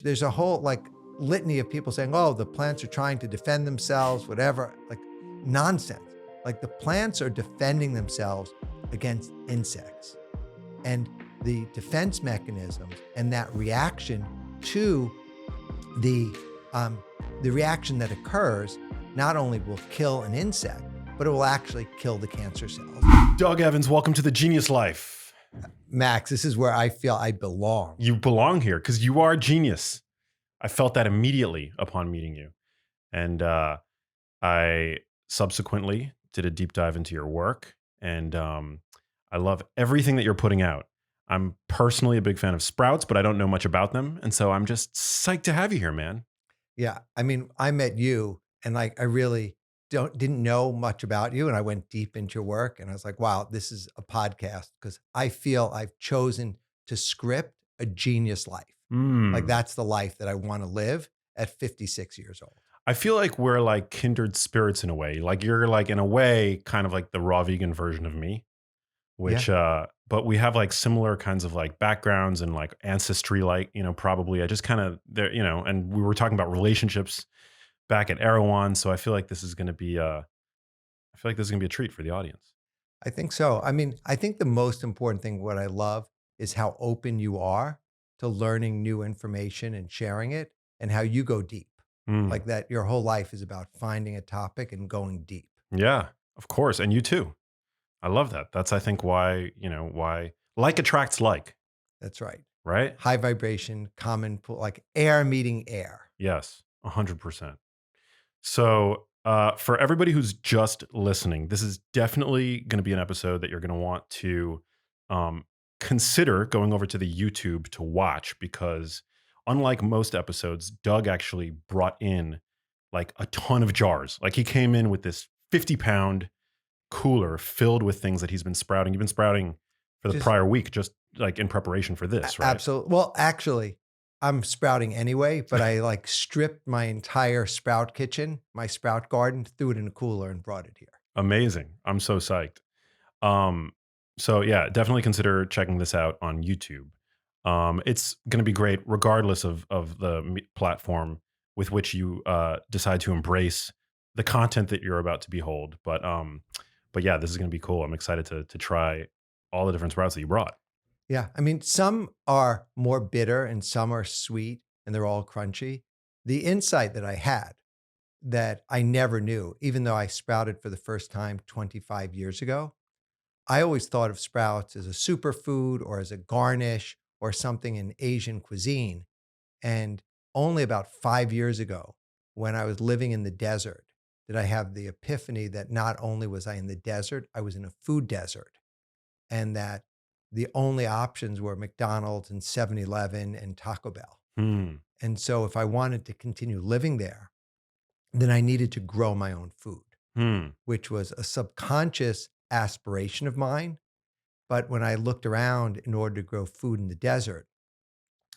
There's a whole like litany of people saying, oh, the plants are trying to defend themselves, whatever. Like nonsense. Like the plants are defending themselves against insects. And the defense mechanisms and that reaction to the reaction that occurs not only will kill an insect, but it will actually kill the cancer cells. Doug Evans, welcome to the Genius Life. Max, this is where I feel I belong. You belong here because you are a genius. I felt that immediately upon meeting you. And I subsequently did a deep dive into your work. And I love everything that you're putting out. I'm personally a big fan of sprouts, but I don't know much about them. And so I'm just psyched to have you here, man. Yeah. I mean, I met you and like I really didn't know much about you. And I went deep into your work and I was like, wow, this is a podcast because I feel I've chosen to script a genius life. Like that's the life that I want to live at 56 years old. I feel like we're like kindred spirits in a way. Like you're like in a way kind of like the raw vegan version of me, which but we have like similar kinds of like backgrounds and like ancestry, like, probably I just kind of there, and we were talking about relationships back at Erewhon. So I feel like this is going to be a treat for the audience. I think so. I mean, I think the most important thing, what I love is how open you are to learning new information and sharing it and how you go deep. Like that your whole life is about finding a topic and going deep. Yeah, of course. And you too. I love that. That's, I think, why like attracts like. That's right. Right? High vibration, common pool, like air meeting air. Yes, 100%. So for everybody who's just listening, this is definitely going to be an episode that you're going to want to consider going over to the YouTube to watch, because unlike most episodes, Doug actually brought in like a ton of jars. Like he came in with this 50-pound cooler filled with things that he's been sprouting. You've been sprouting for the prior week, just like in preparation for this, right? Absolutely. Well, actually, I'm sprouting anyway, but I like stripped my entire sprout kitchen, my sprout garden, threw it in a cooler and brought it here. Amazing. I'm so psyched. So yeah, definitely consider checking this out on YouTube. It's going to be great regardless of the platform with which you decide to embrace the content that you're about to behold. But yeah, this is going to be cool. I'm excited to try all the different sprouts that you brought. Yeah. I mean, some are more bitter and some are sweet and they're all crunchy. The insight that I had that I never knew, even though I sprouted for the first time 25 years ago, I always thought of sprouts as a superfood or as a garnish or something in Asian cuisine. And only about 5 years ago, when I was living in the desert, did I have the epiphany that not only was I in the desert, I was in a food desert, and that the only options were McDonald's and 7-Eleven and Taco Bell. And so if I wanted to continue living there, then I needed to grow my own food, which was a subconscious aspiration of mine. But when I looked around in order to grow food in the desert,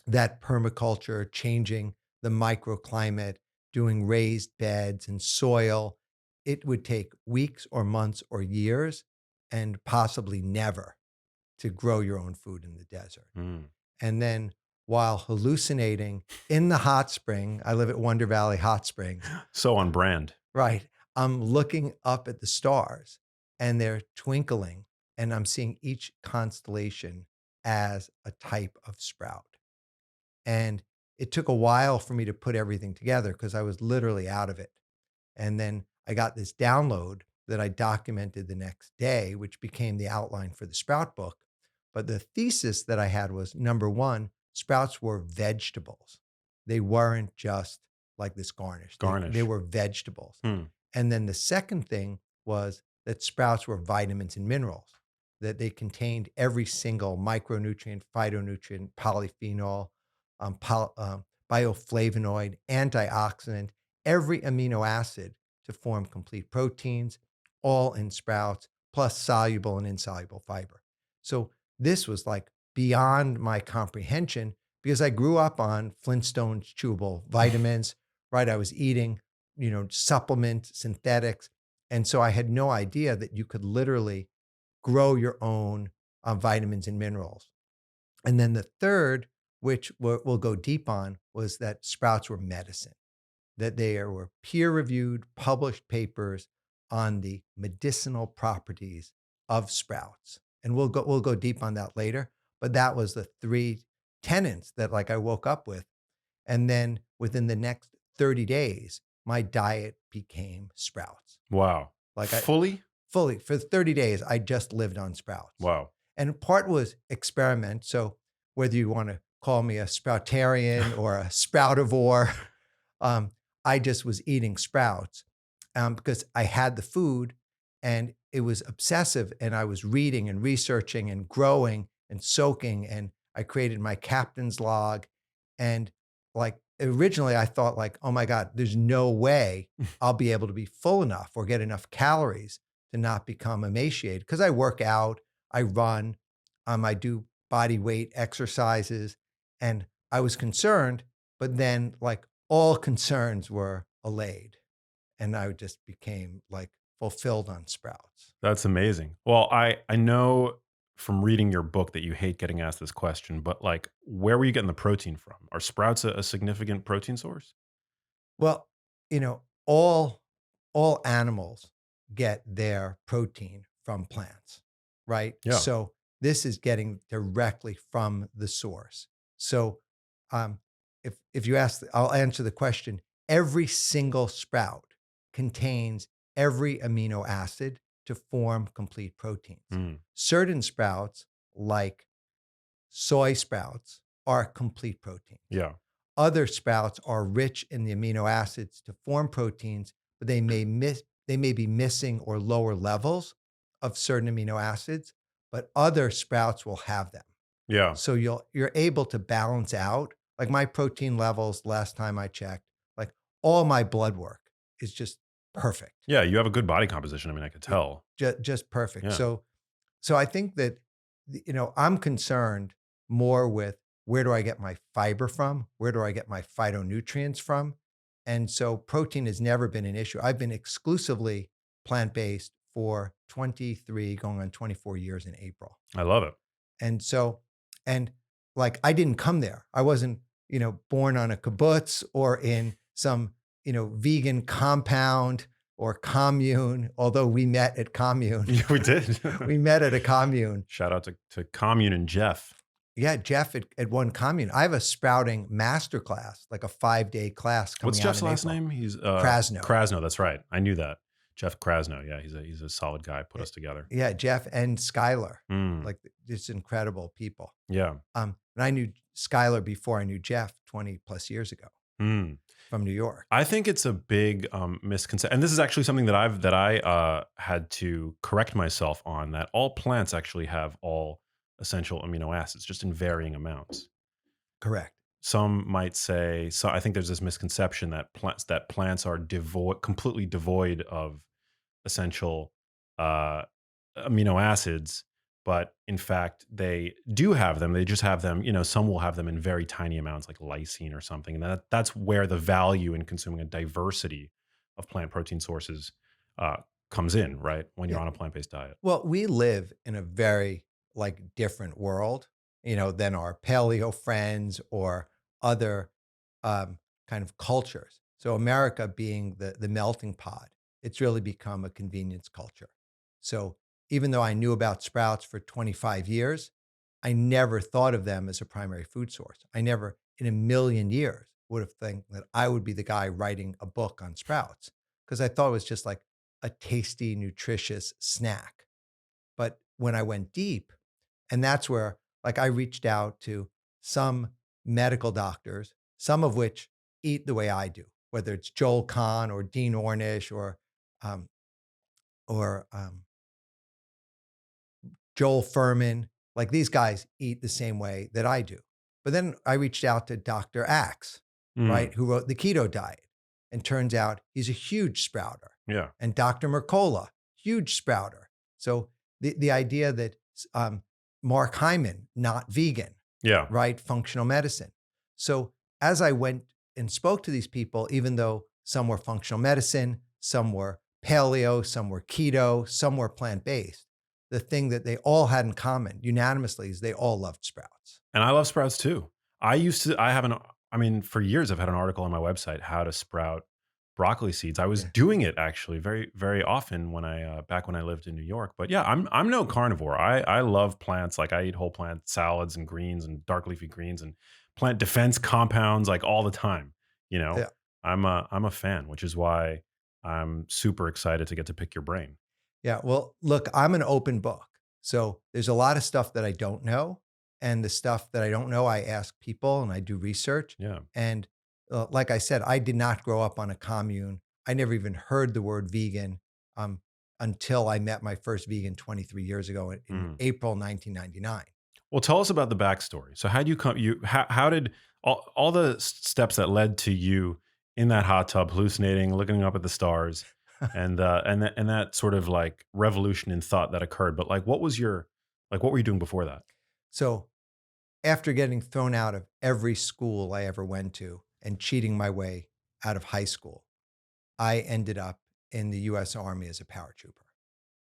that permaculture, changing the microclimate, doing raised beds and soil, it would take weeks or months or years and possibly never to grow your own food in the desert. And then while hallucinating in the hot spring, I live at Wonder Valley Hot Springs. So on brand. Right. I'm looking up at the stars and they're twinkling and I'm seeing each constellation as a type of sprout. And it took a while for me to put everything together because I was literally out of it. And then I got this download that I documented the next day, which became the outline for the sprout book. But the thesis that I had was, number one, sprouts were vegetables. They weren't just like this garnish. They were vegetables. And then the second thing was that sprouts were vitamins and minerals, that they contained every single micronutrient, phytonutrient, polyphenol, bioflavonoid, antioxidant, every amino acid to form complete proteins, all in sprouts, plus soluble and insoluble fiber. So this was like beyond my comprehension because I grew up on Flintstones chewable vitamins, right? I was eating, supplement, synthetics. And so I had no idea that you could literally grow your own vitamins and minerals. And then the third which we'll go deep on, was that sprouts were medicine, that there were peer-reviewed, published papers on the medicinal properties of sprouts. And we'll go deep on that later, but that was the 3 tenets that, like, I woke up with, and then within the next 30 days, my diet became sprouts. Wow. Like, I Fully? fully for 30 days, I just lived on sprouts. Wow. And part was experiment, so whether you wanna call me a sproutarian or a sproutivore, um, I just was eating sprouts, because I had the food and it was obsessive, and I was reading and researching and growing and soaking, and I created my captain's log. And, like, originally I thought, like, "Oh my god, there's no way I'll be able to be full enough or get enough calories to not become emaciated," because I work out, I run, I do body weight exercises, and I was concerned, but then, like, all concerns were allayed, and I just became, like, fulfilled on sprouts. That's amazing. Well, I know from reading your book that you hate getting asked this question, but like, where were you getting the protein from? Are sprouts a significant protein source? Well, all animals get their protein from plants, right? Yeah. So this is getting directly from the source. So um, if you ask, I'll answer the question. Every single sprout contains every amino acid to form complete proteins. Mm, Certain sprouts, like soy sprouts, are complete proteins. yeah. Other sprouts are rich in the amino acids to form proteins, but they may be missing or lower levels of certain amino acids, but other sprouts will have them. Yeah. So you're able to balance out. Like, my protein levels last time I checked, like, all my blood work is just perfect. Yeah. You have a good body composition. I mean, I could Yeah, tell. just perfect. Yeah. So I think that, I'm concerned more with, where do I get my fiber from? Where do I get my phytonutrients from? And so protein has never been an issue. I've been exclusively plant-based for 23, going on 24 years in April. I love it. And so, and like, I didn't come there. I wasn't, born on a kibbutz or in some, vegan compound or commune, although we met at commune. Yeah, we did. We met at a commune. Shout out to Commune and Jeff. Yeah, Jeff at one commune. I have a sprouting masterclass, like a 5-day class What's coming out Jeff's in last April. name? He's Krasno. Krasno. That's right. I knew that. Jeff Krasno. Yeah, he's a solid guy. Put us together. Yeah, Jeff and Skylar, Mm, like, just incredible people. yeah. And I knew Skylar before I knew Jeff 20 plus years ago Mm. from New York. I think it's a big misconception, and this is actually something that I had to correct myself on. That all plants actually have all essential amino acids, just in varying amounts. Correct. Some might say, so I think there's this misconception that plants are completely devoid of essential uh, amino acids, but in fact they do have them. They just have them. Some will have them in very tiny amounts, like lysine or something, and that's where the value in consuming a diversity of plant protein sources uh, comes in, right? When you're Yeah. on a plant-based diet. Well, we live in a very, like, different world, than our paleo friends or other kind of cultures. So America being the melting pot, it's really become a convenience culture. So even though I knew about sprouts for 25 years, I never thought of them as a primary food source. I never in a million years would have think that I would be the guy writing a book on sprouts, because I thought it was just like a tasty, nutritious snack. But when I went deep, and that's where, like, I reached out to some medical doctors, some of which eat the way I do, whether it's Joel Kahn or Dean Ornish um, or Joel Furman. Like, these guys eat the same way that I do. But then I reached out to Dr. Axe, Mm, right, who wrote the keto diet. And turns out he's a huge sprouter. yeah. And Dr. Mercola, huge sprouter. So the idea that Mark Hyman, not vegan, Yeah. right? Functional medicine. So as I went and spoke to these people, even though some were functional medicine, some were paleo, some were keto, some were plant-based, the thing that they all had in common unanimously is they all loved sprouts. And I love sprouts too. I have an I mean, for years I've had an article on my website how to sprout broccoli seeds. I was Yeah. doing it actually very very often when back when I lived in New York. But yeah, I'm no carnivore. I love plants. Like I eat whole plant salads and greens and dark leafy greens and plant defense compounds like all the time, you know. Yeah. I'm a fan, which is why I'm super excited to get to pick your brain. Yeah. Well, look, I'm an open book. So there's a lot of stuff that I don't know. And the stuff that I don't know, I ask people and I do research. Yeah. And like I said, I did not grow up on a commune. I never even heard the word vegan um, until I met my first vegan 23 years ago in Mm. April 1999. Well, tell us about the backstory. So, how do you come? How did all the steps that led to you in that hot tub, hallucinating, looking up at the stars, and that sort of like revolution in thought that occurred? But like, what was your what were you doing before that? So after getting thrown out of every school I ever went to and cheating my way out of high school, I ended up in the US Army as a paratrooper.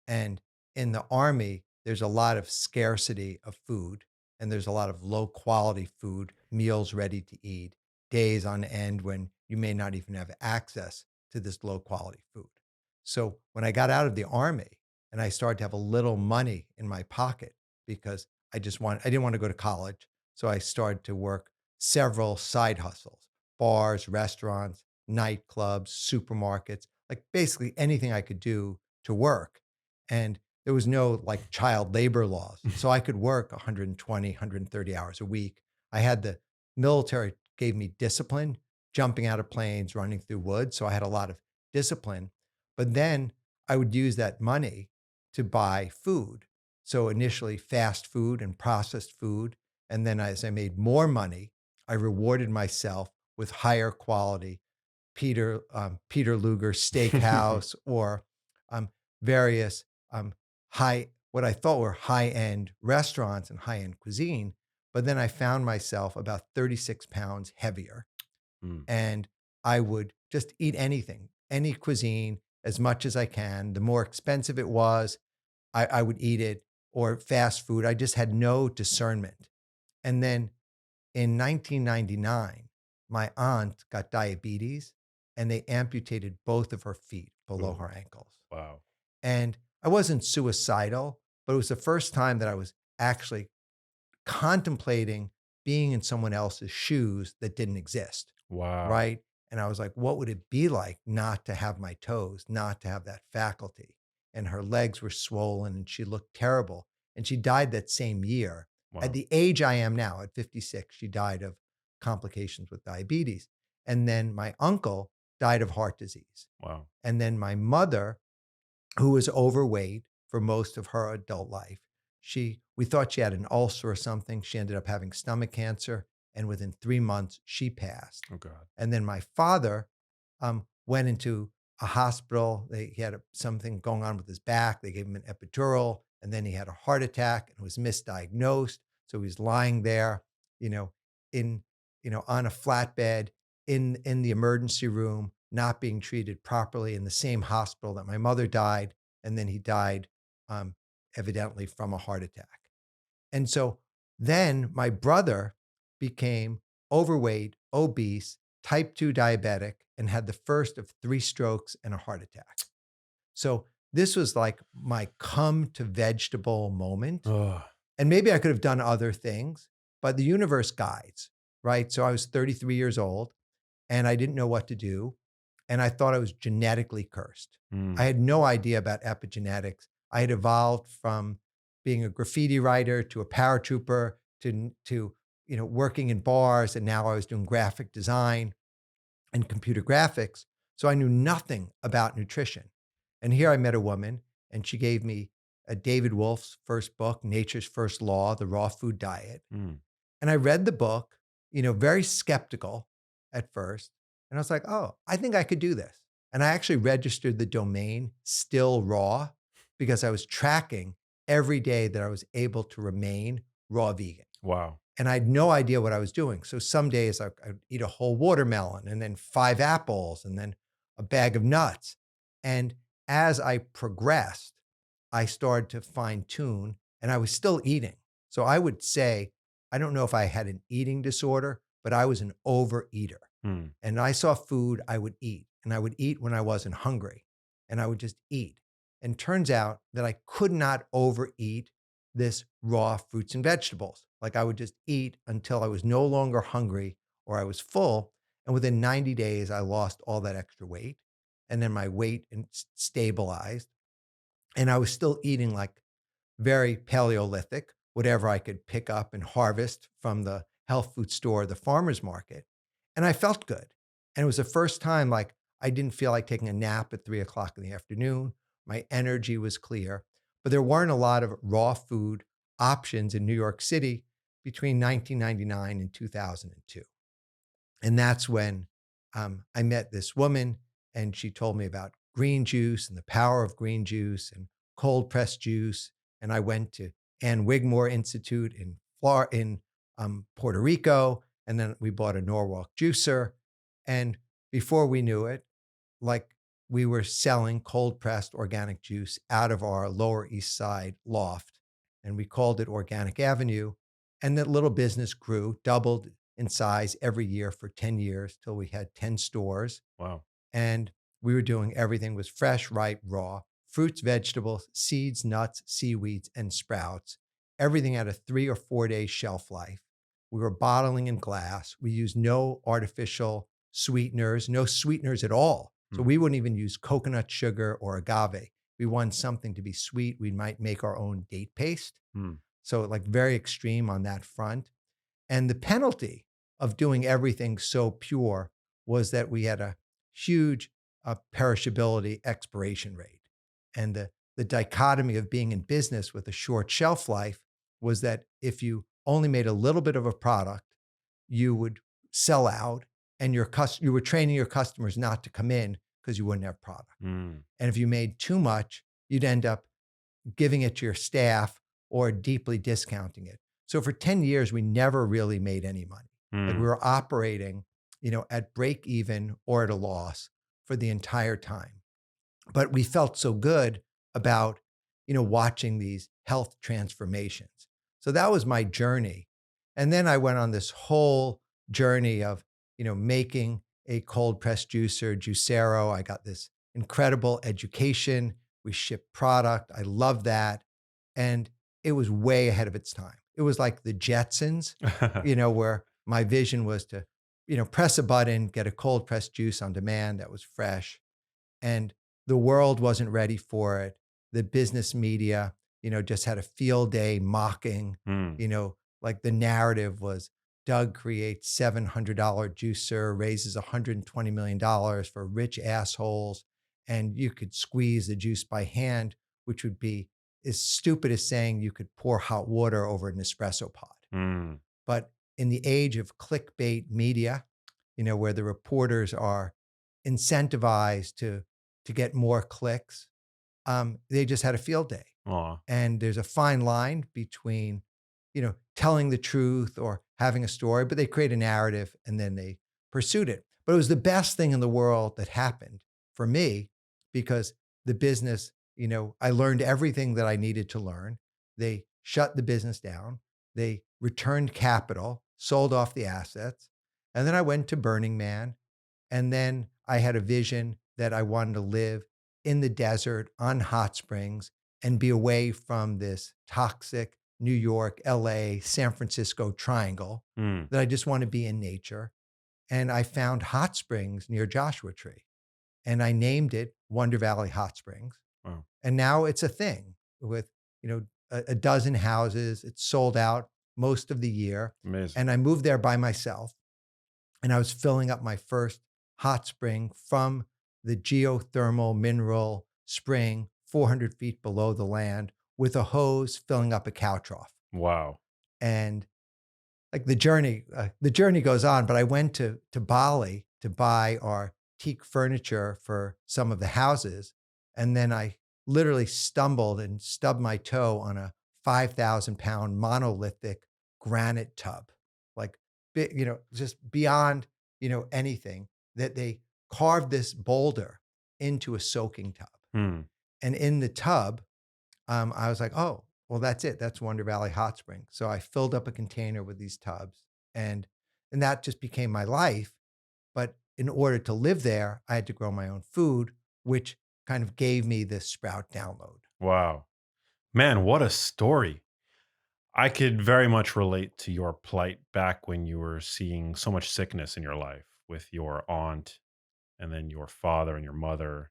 And in the Army, there's a lot of scarcity of food and there's a lot of low quality food, meals ready to eat, days on end when you may not even have access to this low quality food. So when I got out of the Army and I started to have a little money in my pocket because I didn't want to go to college. So I started to work several side hustles, bars, restaurants, nightclubs, supermarkets, like basically anything I could do to work. And there was no like child labor laws. So I could work 120, 130 hours a week. I had the military gave me discipline, jumping out of planes, running through woods. So I had a lot of discipline. But then I would use that money to buy food. So initially fast food and processed food. And then as I made more money, I rewarded myself with higher quality Peter Luger Steakhouse or um, various what I thought were high end restaurants and high end cuisine. But then I found myself about 36 pounds heavier, Mm, and I would just eat anything, any cuisine as much as I can. The more expensive it was, I would eat it, or fast food. I just had no discernment. And then in 1999, my aunt got diabetes and they amputated both of her feet below ooh, her ankles. wow, And I wasn't suicidal, but it was the first time that I was actually contemplating being in someone else's shoes that didn't exist. wow, Right. And I was like, what would it be like not to have my toes, not to have that faculty? And her legs were swollen and she looked terrible. And she died that same year. At wow, the age I am now, at 56, she died of complications with diabetes. And then my uncle died of heart disease. wow. And then my mother, who was overweight for most of her adult life. We thought she had an ulcer or something. She ended up having stomach cancer, and within 3 months, she passed. Oh God. And then my father went into a hospital. He had something going on with his back. They gave him an epidural, and then he had a heart attack and was misdiagnosed. So he was lying there, you know, in on a flatbed in the emergency room, not being treated properly in the same hospital that my mother died, and then he died um, evidently from a heart attack. And so then my brother became overweight, obese, type 2 diabetic, and had the first of three strokes and a heart attack. So this was like my come to vegetable moment. Ugh, And maybe I could have done other things, but the universe guides, right? So I was 33 years old and I didn't know what to do. And I thought I was genetically cursed. I mm, had no idea about epigenetics. I had evolved from being a graffiti writer to a paratrooper to working in bars, and now I was doing graphic design and computer graphics. So I knew nothing about nutrition. And here I met a woman, and she gave me a David Wolf's first book, Nature's First Law, The Raw Food Diet. mm, And I read the book, very skeptical at first. And I was like, oh, I think I could do this. And I actually registered the domain still raw because I was tracking every day that I was able to remain raw vegan. wow. And I had no idea what I was doing. So some days I'd eat a whole watermelon and then 5 apples and then a bag of nuts. And as I progressed, I started to fine tune and I was still eating. So I would say I don't know if I had an eating disorder, but I was an overeater. Mm. And I saw food, I would eat, and I would eat when I wasn't hungry, and I would just eat. And turns out that I could not overeat this raw fruits and vegetables. Like I would just eat until I was no longer hungry or I was full. And within 90 days, I lost all that extra weight. And then my weight stabilized. And I was still eating like very Paleolithic, whatever I could pick up and harvest from the health food store, the farmer's market. And I felt good. And it was the first time like I didn't feel like taking a nap at 3 o'clock in the afternoon. My energy was clear, but there weren't a lot of raw food options in New York City between 1999 and 2002. And that's when I met this woman, and she told me about green juice and the power of green juice and cold pressed juice. And I went to Ann Wigmore Institute in Puerto Rico, and then we bought a Norwalk juicer. And before we knew it, like we were selling cold pressed organic juice out of our Lower East Side loft, and we called it Organic Avenue. And that little business grew, doubled in size every year for 10 years till we had 10 stores. Wow. And we were doing everything was fresh, ripe, raw, fruits, vegetables, seeds, nuts, seaweeds, and sprouts. Everything had a 3 or 4 day shelf life. We were bottling in glass. We used no artificial sweeteners, no sweeteners at all. So Mm. we wouldn't even use coconut sugar or agave. We wanted something to be sweet. We might make our own date paste. Mm. So like very extreme on that front. And the penalty of doing everything so pure was that we had a huge perishability expiration rate. And the dichotomy of being in business with a short shelf life was that if you only made a little bit of a product, you would sell out, and you were training your customers not to come in because you wouldn't have product. Mm. And if you made too much, you'd end up giving it to your staff or deeply discounting it. So for 10 years, we never really made any money. Like we Mm. were operating, at break even or at a loss for the entire time. But we felt so good about, watching these health transformations. So that was my journey. And then I went on this whole journey of, making a cold pressed juicer, Juicero. I got this incredible education. We shipped product. I love that. And it was way ahead of its time. It was like the Jetsons, where my vision was to, press a button, get a cold pressed juice on demand that was fresh, and the world wasn't ready for it. The business media, just had a field day mocking, Mm. like the narrative was Doug creates $700 juicer, raises $120 million for rich assholes, and you could squeeze the juice by hand, which would be as stupid as saying you could pour hot water over an espresso pod. Mm. But in the age of clickbait media, where the reporters are incentivized to get more clicks, they just had a field day. Aw. And there's a fine line between, telling the truth or having a story, but they create a narrative and then they pursued it. But it was the best thing in the world that happened for me because the business, I learned everything that I needed to learn. They shut the business down. They returned capital, sold off the assets. And then I went to Burning Man. And then I had a vision that I wanted to live in the desert on hot springs and be away from this toxic New York, LA, San Francisco triangle, Mm. that I just want to be in nature. And I found hot springs near Joshua Tree, and I named it Wonder Valley Hot Springs. Wow. And now it's a thing with, a dozen houses. It's sold out most of the year. Amazing. And I moved there by myself, and I was filling up my first hot spring from the geothermal mineral spring 400 feet below the land with a hose filling up a cow trough. Wow. And like the journey goes on, but I went to Bali to buy our teak furniture for some of the houses. And then I literally stumbled and stubbed my toe on a 5,000 pound monolithic granite tub, like, just beyond, anything, that they carved this boulder into a soaking tub. Mm. And in the tub, I was like, oh, Well, that's it. That's Wonder Valley Hot Springs. So I filled up a container with these tubs and that just became my life. But in order to live there, I had to grow my own food, which kind of gave me this Sprout download. Wow. Man, what a story. I could very much relate to your plight back when you were seeing so much sickness in your life with your aunt and then your father and your mother.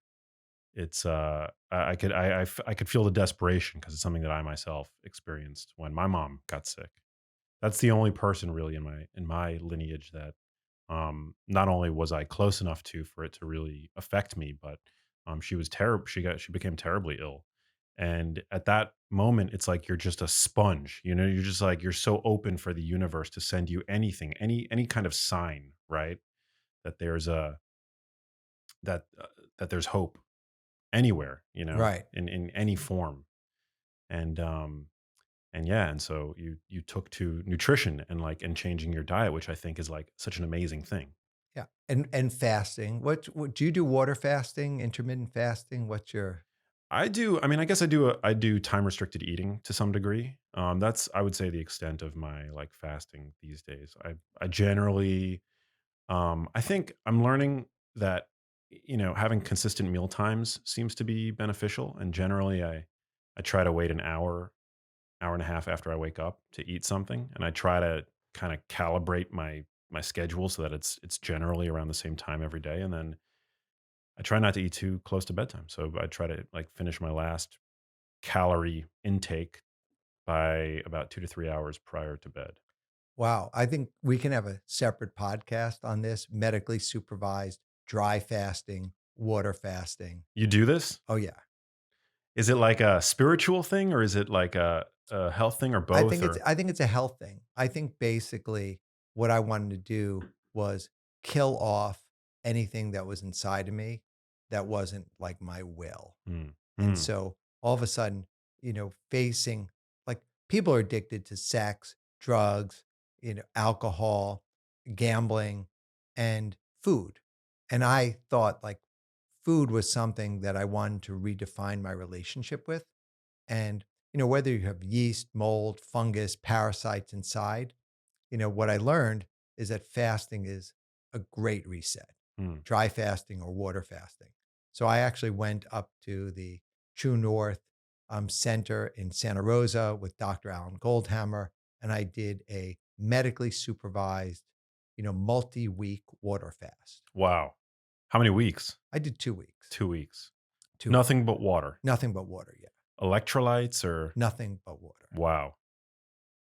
It's I could feel the desperation because it's something that I myself experienced when my mom got sick. That's the only person really in my lineage that not only was I close enough to for it to really affect me, but she was terrible. She became terribly ill, and at that moment, it's like you're just a sponge. You know, you're just like you're so open for the universe to send you anything, any kind of sign, right? That there's a that that there's hope anywhere, you know, Right. in any form, and and yeah, and so you took to nutrition and like and changing your diet, which I think is like such an amazing thing. Yeah. And fasting. What do you do water fasting, intermittent fasting? What's your I do. I mean, I guess I do time restricted eating to some degree. That's I would say the extent of my like fasting these days. I generally I think I'm learning that you know having consistent meal times seems to be beneficial, and generally I try to wait an hour and a half after I wake up to eat something, and I try to kind of calibrate my schedule so that it's generally around the same time every day, and then I try not to eat too close to bedtime. So I try to like finish my last calorie intake by about 2 to 3 hours prior to bed. wow, I think we can have a separate podcast on this medically supervised dry fasting, water fasting. You do this? Oh yeah. Is it like a spiritual thing or is it like a health thing or both or I think it's a health thing. I think basically what I wanted to do was kill off anything that was inside of me that wasn't like my will. Mm, And mm, so all of a sudden, facing like people are addicted to sex, drugs, alcohol, gambling, and food. And I thought like food was something that I wanted to redefine my relationship with. And, whether you have yeast, mold, fungus, parasites inside, what I learned is that fasting is a great reset, mm. dry fasting or water fasting. So I actually went up to the True North Center in Santa Rosa with Dr. Alan Goldhammer, and I did a medically supervised, multi-week water fast. Wow. How many weeks? I did 2 weeks, 2 weeks. 2 weeks, Nothing but water. nothing but water. Yeah, Electrolytes or nothing but water. wow.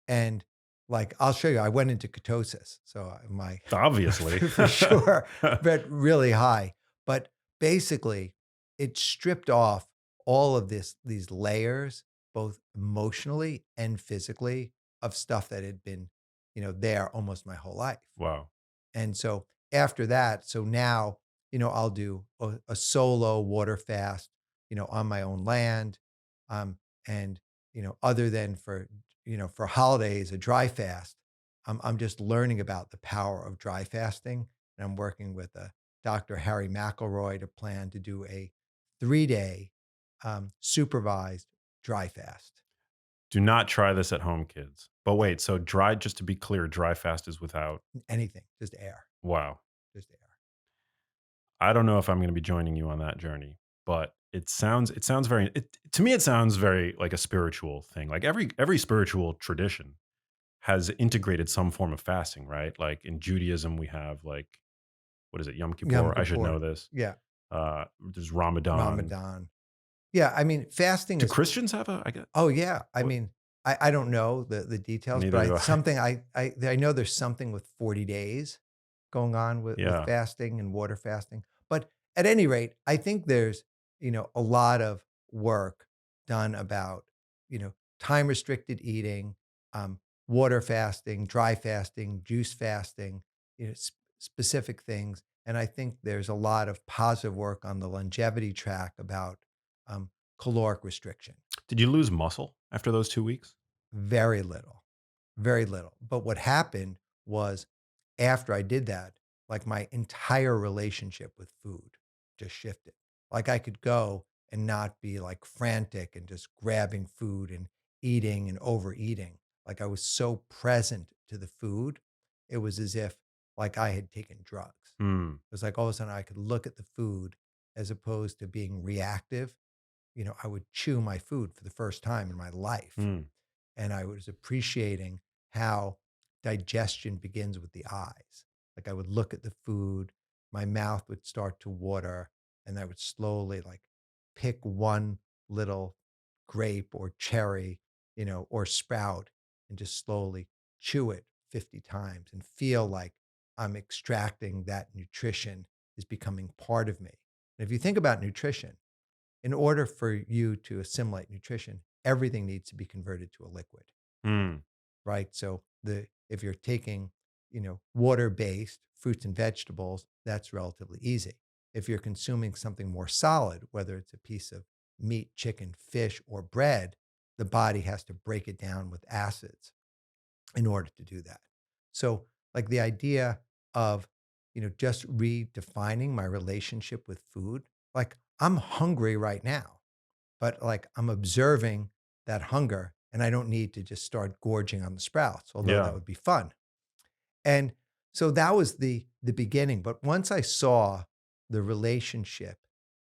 And like, I'll show you, I went into ketosis. So my, Obviously. for sure, but really high. But basically, it stripped off all of these layers, both emotionally and physically, of stuff that had been, there almost my whole life. Wow. And so after that, so now, I'll do a solo water fast, on my own land. Um, and, other than for holidays, a dry fast, I'm just learning about the power of dry fasting. And I'm working with Dr. Harry McElroy to plan to do a 3-day supervised dry fast. Do not try this at home, kids. But wait, so dry, just to be clear, dry fast is without. Anything, just air, Wow. just air. I don't know if I'm going to be joining you on that journey, but it sounds very to me it sounds very like a spiritual thing. Like every spiritual tradition has integrated some form of fasting, right? Like in Judaism we have like what is it? Yom Yom Kippur. I should know Kippur. this. Yeah. There's Ramadan. Ramadan. Yeah, I mean, fasting Do is Christians have a I get oh, yeah. I what mean, I don't know the details, but neither do I. I know there's something with 40 days going on with Yeah. fasting and water fasting. But at any rate, I think there's, a lot of work done about, time restricted eating, um, water fasting, dry fasting, juice fasting, specific things. And I think there's a lot of positive work on the longevity track about um, caloric restriction. Did you lose muscle after those 2 weeks? Very little, very little. But what happened was after I did that, like my entire relationship with food just shifted. Like I could go and not be like frantic and just grabbing food and eating and overeating. Like I was so present to the food, it was as if like I had taken drugs. Mm, It was like all of a sudden I could look at the food as opposed to being reactive. I would chew my food for the first time in my life. mm. And I was appreciating how digestion begins with the eyes. Like I would look at the food, my mouth would start to water, and I would slowly like pick one little grape or cherry, or sprout and just slowly chew it 50 times and feel like I'm extracting that nutrition is becoming part of me. And if you think about nutrition, in order for you to assimilate nutrition, everything needs to be converted to a liquid, Mm. right? So the if you're taking, water-based fruits and vegetables, that's relatively easy. If you're consuming something more solid, whether it's a piece of meat, chicken, fish, or bread, the body has to break it down with acids in order to do that. So, like the idea of, just redefining my relationship with food, like I'm hungry right now, but like I'm observing that hunger and I don't need to just start gorging on the sprouts, although that Yeah. would be fun. And so that was the beginning, but once I saw the relationship,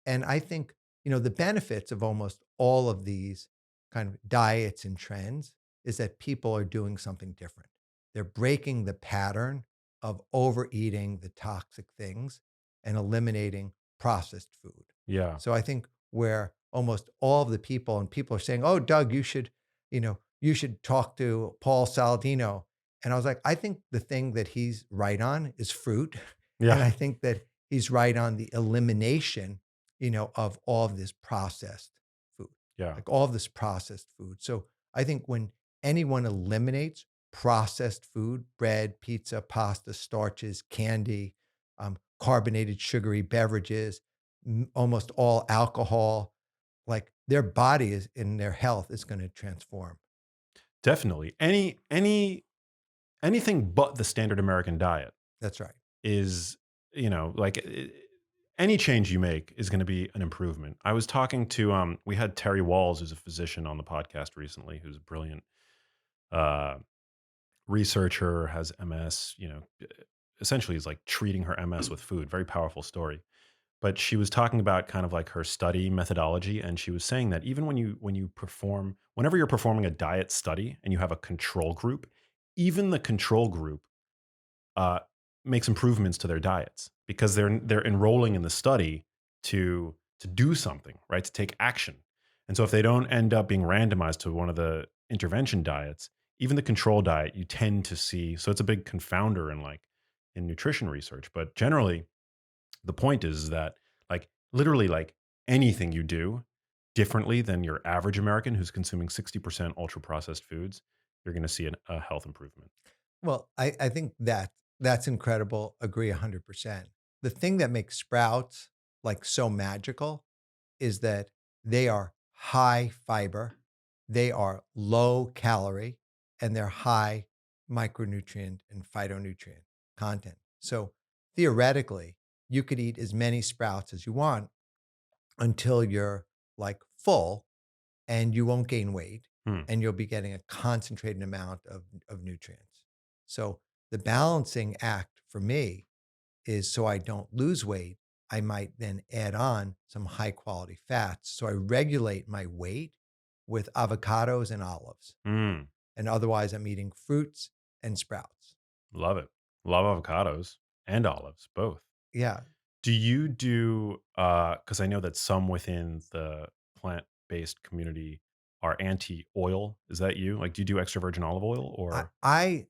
and I think, the benefits of almost all of these kind of diets and trends is that people are doing something different. They're breaking the pattern of overeating the toxic things and eliminating processed food. Yeah. So I think where almost all of the people and people are saying, "Oh, Doug, you should talk to Paul Saladino." And I was like, I think the thing that he's right on is fruit. And Yeah. I think that he's right on the elimination, of all of this processed food, Yeah. like all of this processed food. So I think when anyone eliminates processed food, bread, pizza, pasta, starches, candy, carbonated sugary beverages, almost all alcohol, like their body is in their health is going to transform. Definitely. Anything but the standard American diet That's right. is, like any change you make is going to be an improvement. I was talking to we had Terry Walls, who's a physician, on the podcast recently, who's a brilliant uh researcher, has MS, essentially is like treating her MS with food. Very powerful story. But she was talking about kind of like her study methodology, and she was saying that even whenever you're performing a diet study and you have a control group, even the control group uh, makes improvements to their diets because they're enrolling in the study to do something, right? To take action. And so if they don't end up being randomized to one of the intervention diets, even the control diet, you tend to see. So it's a big confounder in nutrition research. But generally, the point is that like literally like anything you do differently than your average American who's consuming 60% ultra processed foods, you're going to see a health improvement. Well, I think that that's incredible. Agree 100%. The thing that makes sprouts like so magical is that they are high fiber, they are low calorie, and they're high micronutrient and phytonutrient content. So theoretically, you could eat as many sprouts as you want until you're like full and you won't gain weight Hmm. and you'll be getting a concentrated amount of nutrients. So the balancing act for me is so I don't lose weight, I might then add on some high quality fats. So I regulate my weight with avocados and olives. Mm. And otherwise, I'm eating fruits and sprouts. Love it. Love avocados and olives, both. Yeah. Do you do because I know that some within the plant-based community are anti-oil. Is that you? Like, do you do extra virgin olive oil or I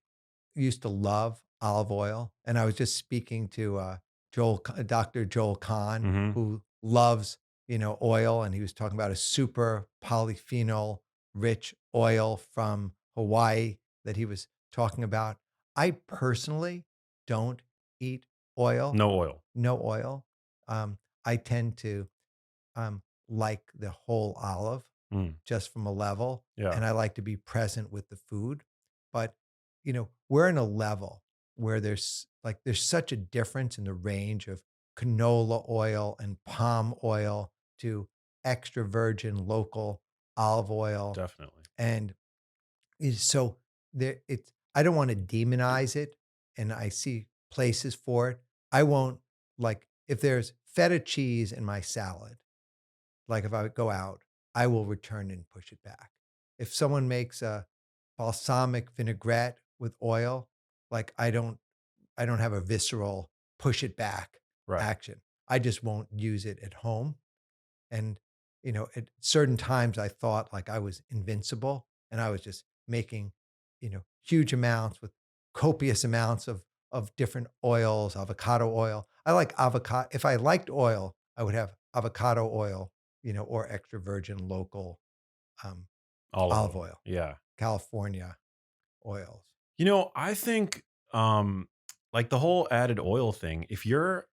used to love olive oil, and I was just speaking to Dr. Joel Kahn, Mhm. who loves oil, and he was talking about a super polyphenol rich oil from Hawaii that he was talking about. I personally don't eat oil, no oil? no oil. I tend to like the whole olive Mm. just from a level, Yeah, and I like to be present with the food. But, we're in a level where there's such a difference in the range of canola oil and palm oil to extra virgin local olive oil. definitely. And so I don't want to demonize it, and I see places for it. I won't, like, if there's feta cheese in my salad, like if I go out, I will return and push it back. If someone makes a balsamic vinaigrette with oil, like I don't have a visceral push it back Right. action. I just won't use it at home. And, at certain times I thought like I was invincible and I was just making, huge amounts with copious amounts of different oils, avocado oil. I like avocado. If I liked oil, I would have avocado oil, or extra virgin local um, Olive olive oil. oil, Yeah. California oils. I think like the whole added oil thing, if you're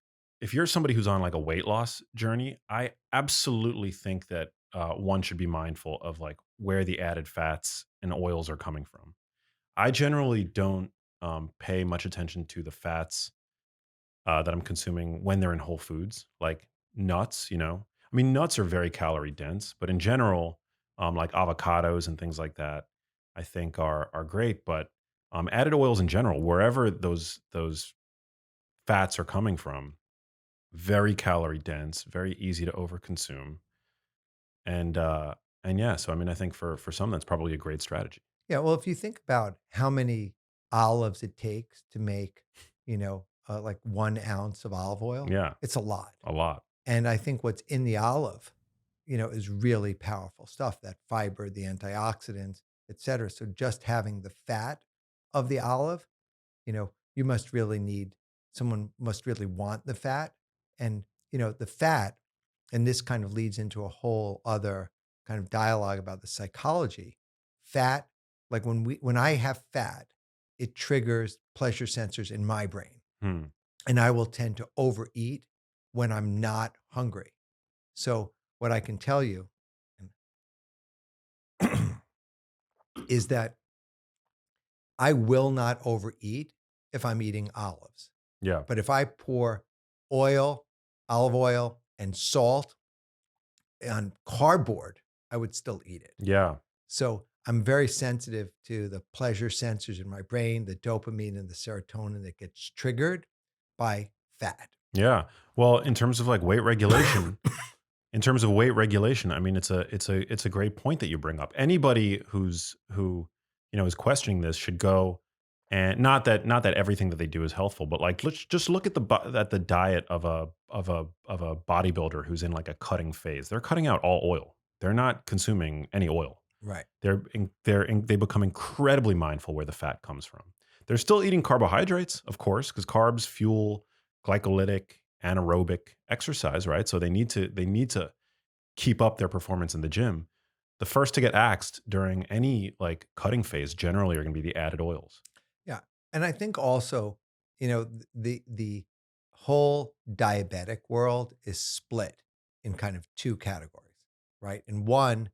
somebody who's on like a weight loss journey, I absolutely think that one should be mindful of like where the added fats and oils are coming from. I generally don't pay much attention to the fats that I'm consuming when they're in whole foods, like nuts. I mean, nuts are very calorie dense, but in general, like avocados and things like that, I think are great. But added oils in general, wherever those fats are coming from, very calorie dense, very easy to overconsume, and yeah. So I mean, I think for some, that's probably a great strategy. Yeah, well, if you think about how many olives it takes to make, like 1 ounce of olive oil, Yeah, it's a lot. a lot. And I think what's in the olive, is really powerful stuff, that fiber, the antioxidants, et cetera. So just having the fat of the olive, you must really need someone must really want the fat. And, the fat, and this kind of leads into a whole other kind of dialogue about the psychology. Fat, like when I have fat, it triggers pleasure sensors in my brain. Hmm. And I will tend to overeat when I'm not hungry. So what I can tell you is that I will not overeat if I'm eating olives. Yeah, But if I pour oil, olive oil, and salt on cardboard, I would still eat it. yeah. So I'm very sensitive to the pleasure sensors in my brain, the dopamine and the serotonin that gets triggered by fat. Yeah. Well, in terms of like weight regulation, I mean, it's a great point that you bring up. Anybody who is questioning this should go, and not that everything that they do is healthful, but like let's just look at at the diet of a bodybuilder who's in like a cutting phase. They're cutting out all oil. They're not consuming any oil. Right. They become incredibly mindful where the fat comes from. They're still eating carbohydrates, of course, because carbs fuel glycolytic anaerobic exercise, right? So they need to keep up their performance in the gym. The first to get axed during any like cutting phase generally are going to be the added oils. Yeah. And I think also, the whole diabetic world is split in kind of two categories, right? And one,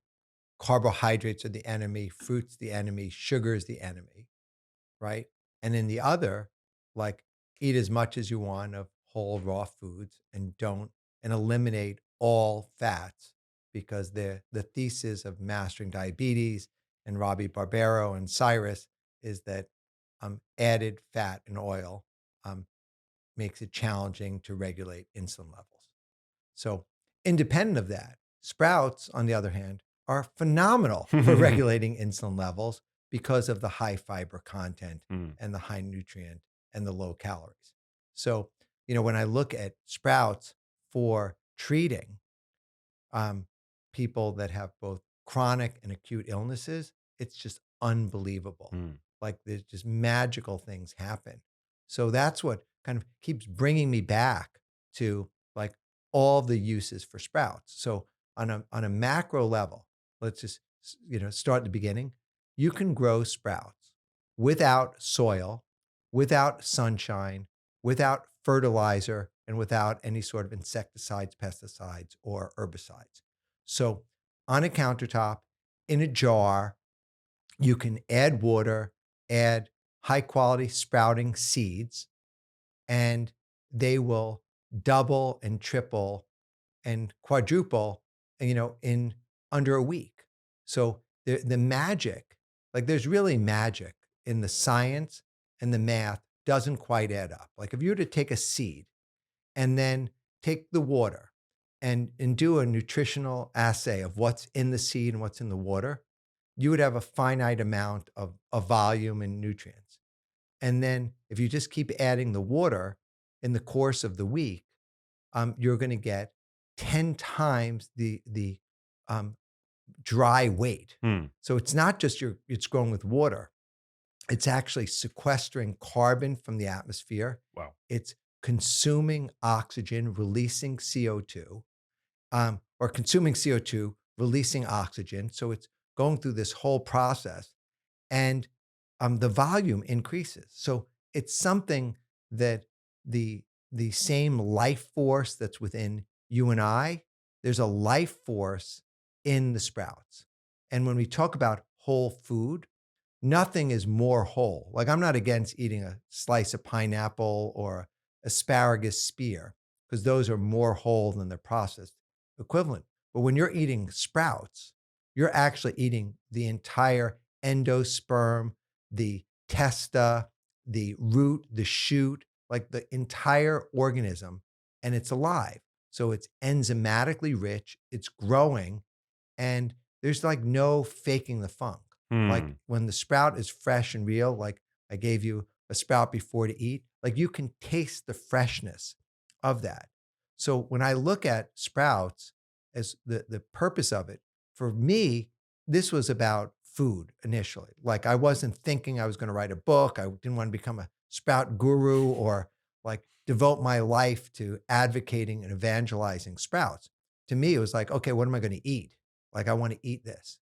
carbohydrates are the enemy, fruits the enemy, sugar is the enemy, right? And in the other, like, eat as much as you want of whole raw foods and don't and eliminate all fats, because the thesis of mastering diabetes and Robbie Barbero and Cyrus is that added fat and oil um, makes it challenging to regulate insulin levels. So, independent of that, sprouts, on the other hand, are phenomenal for regulating insulin levels because of the high fiber content Mm, and the high nutrient and the low calories. So, when I look at sprouts for treating um, people that have both chronic and acute illnesses, it's just unbelievable. mm, Like there's just magical things happen. So that's what kind of keeps bringing me back to like all the uses for sprouts. So on a macro level, let's just start at the beginning. You can grow sprouts without soil, without sunshine, without fertilizer, and without any sort of insecticides, pesticides, or herbicides. So on a countertop, in a jar, you can add water, add high quality sprouting seeds, and they will double and triple and quadruple, in under a week. So the magic, like there's really magic in the science and the math doesn't quite add up. Like if you were to take a seed and then take the water and do a nutritional assay of what's in the seed and what's in the water, you would have a finite amount of volume and nutrients. And then if you just keep adding the water in the course of the week, you're going to get 10 times the um, dry weight. Hmm. So it's not just it's growing with water. It's actually sequestering carbon from the atmosphere. Wow. It's consuming oxygen, releasing CO2, or consuming CO2, releasing oxygen. So it's going through this whole process, and the volume increases. So it's something that the the same life force that's within you and I, there's a life force in the sprouts. And when we talk about whole food, nothing is more whole. Like I'm not against eating a slice of pineapple or asparagus spear because those are more whole than their processed equivalent. But when you're eating sprouts, you're actually eating the entire endosperm, the testa, the root, the shoot, like the entire organism, and it's alive. So it's enzymatically rich, it's growing, and there's like no faking the funk. Like Hmm. when the sprout is fresh and real, like I gave you a sprout before to eat, like you can taste the freshness of that. So when I look at sprouts as the purpose of it, for me, this was about food initially. Like I wasn't thinking I was going to write a book. I didn't want to become a sprout guru or like devote my life to advocating and evangelizing sprouts. To me, it was like, okay, what am I going to eat? Like, I want to eat this.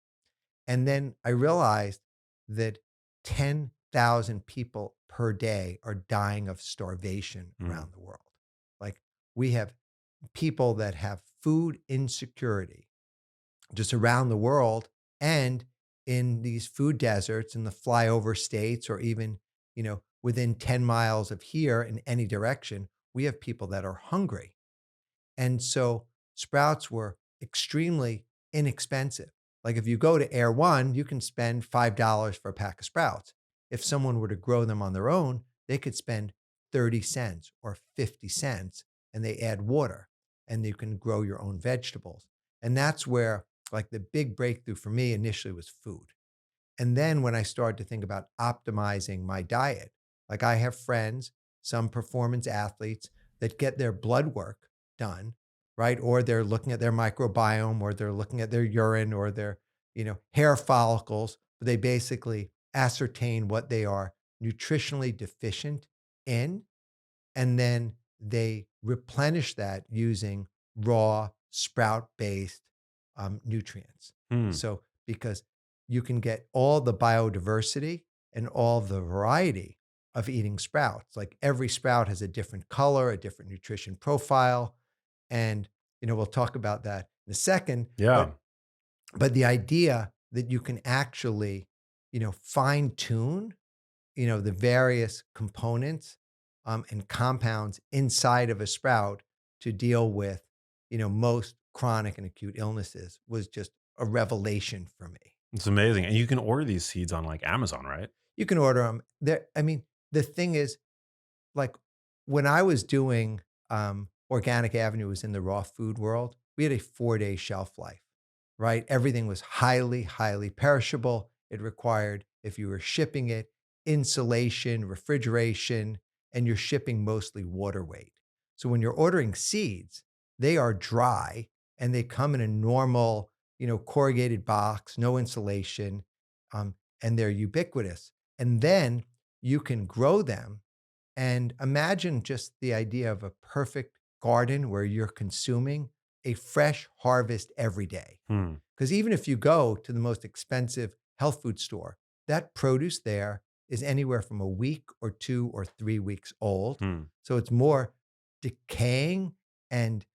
And then I realized that 10,000 people per day are dying of starvation Hmm. around the world. Like, we have people that have food insecurity just around the world and in these food deserts in the flyover states or even, within 10 miles of here in any direction, we have people that are hungry. And so sprouts were extremely inexpensive. Like if you go to Air One, you can spend $5 for a pack of sprouts. If someone were to grow them on their own, they could spend 30 cents or 50 cents and they add water and you can grow your own vegetables. And that's where like the big breakthrough for me initially was food. And then when I started to think about optimizing my diet, like I have friends, some performance athletes that get their blood work done, right? Or they're looking at their microbiome or they're looking at their urine or their, hair follicles. But they basically ascertain what they are nutritionally deficient in and then they replenish that using raw sprout based nutrients. Hmm. So, because you can get all the biodiversity and all the variety of eating sprouts. Like every sprout has a different color, a different nutrition profile. And, we'll talk about that in a second. Yeah. But the idea that you can actually, fine tune the various components and compounds inside of a sprout to deal with, most chronic and acute illnesses was just a revelation for me. It's amazing. And you can order these seeds on like Amazon, right? You can order them there. I mean, the thing is, like when I was doing Organic Avenue was in the raw food world, we had a 4-day shelf life, right? Everything was highly, highly perishable. It required, if you were shipping it, insulation, refrigeration, and you're shipping mostly water weight. So when you're ordering seeds, they are dry and they come in a normal, corrugated box, no insulation, um, and they're ubiquitous. And then you can grow them and imagine just the idea of a perfect garden where you're consuming a fresh harvest every day. Hmm. Because even if you go to the most expensive health food store, that produce there is anywhere from a week or 2 or 3 weeks old. Hmm. So it's more decaying and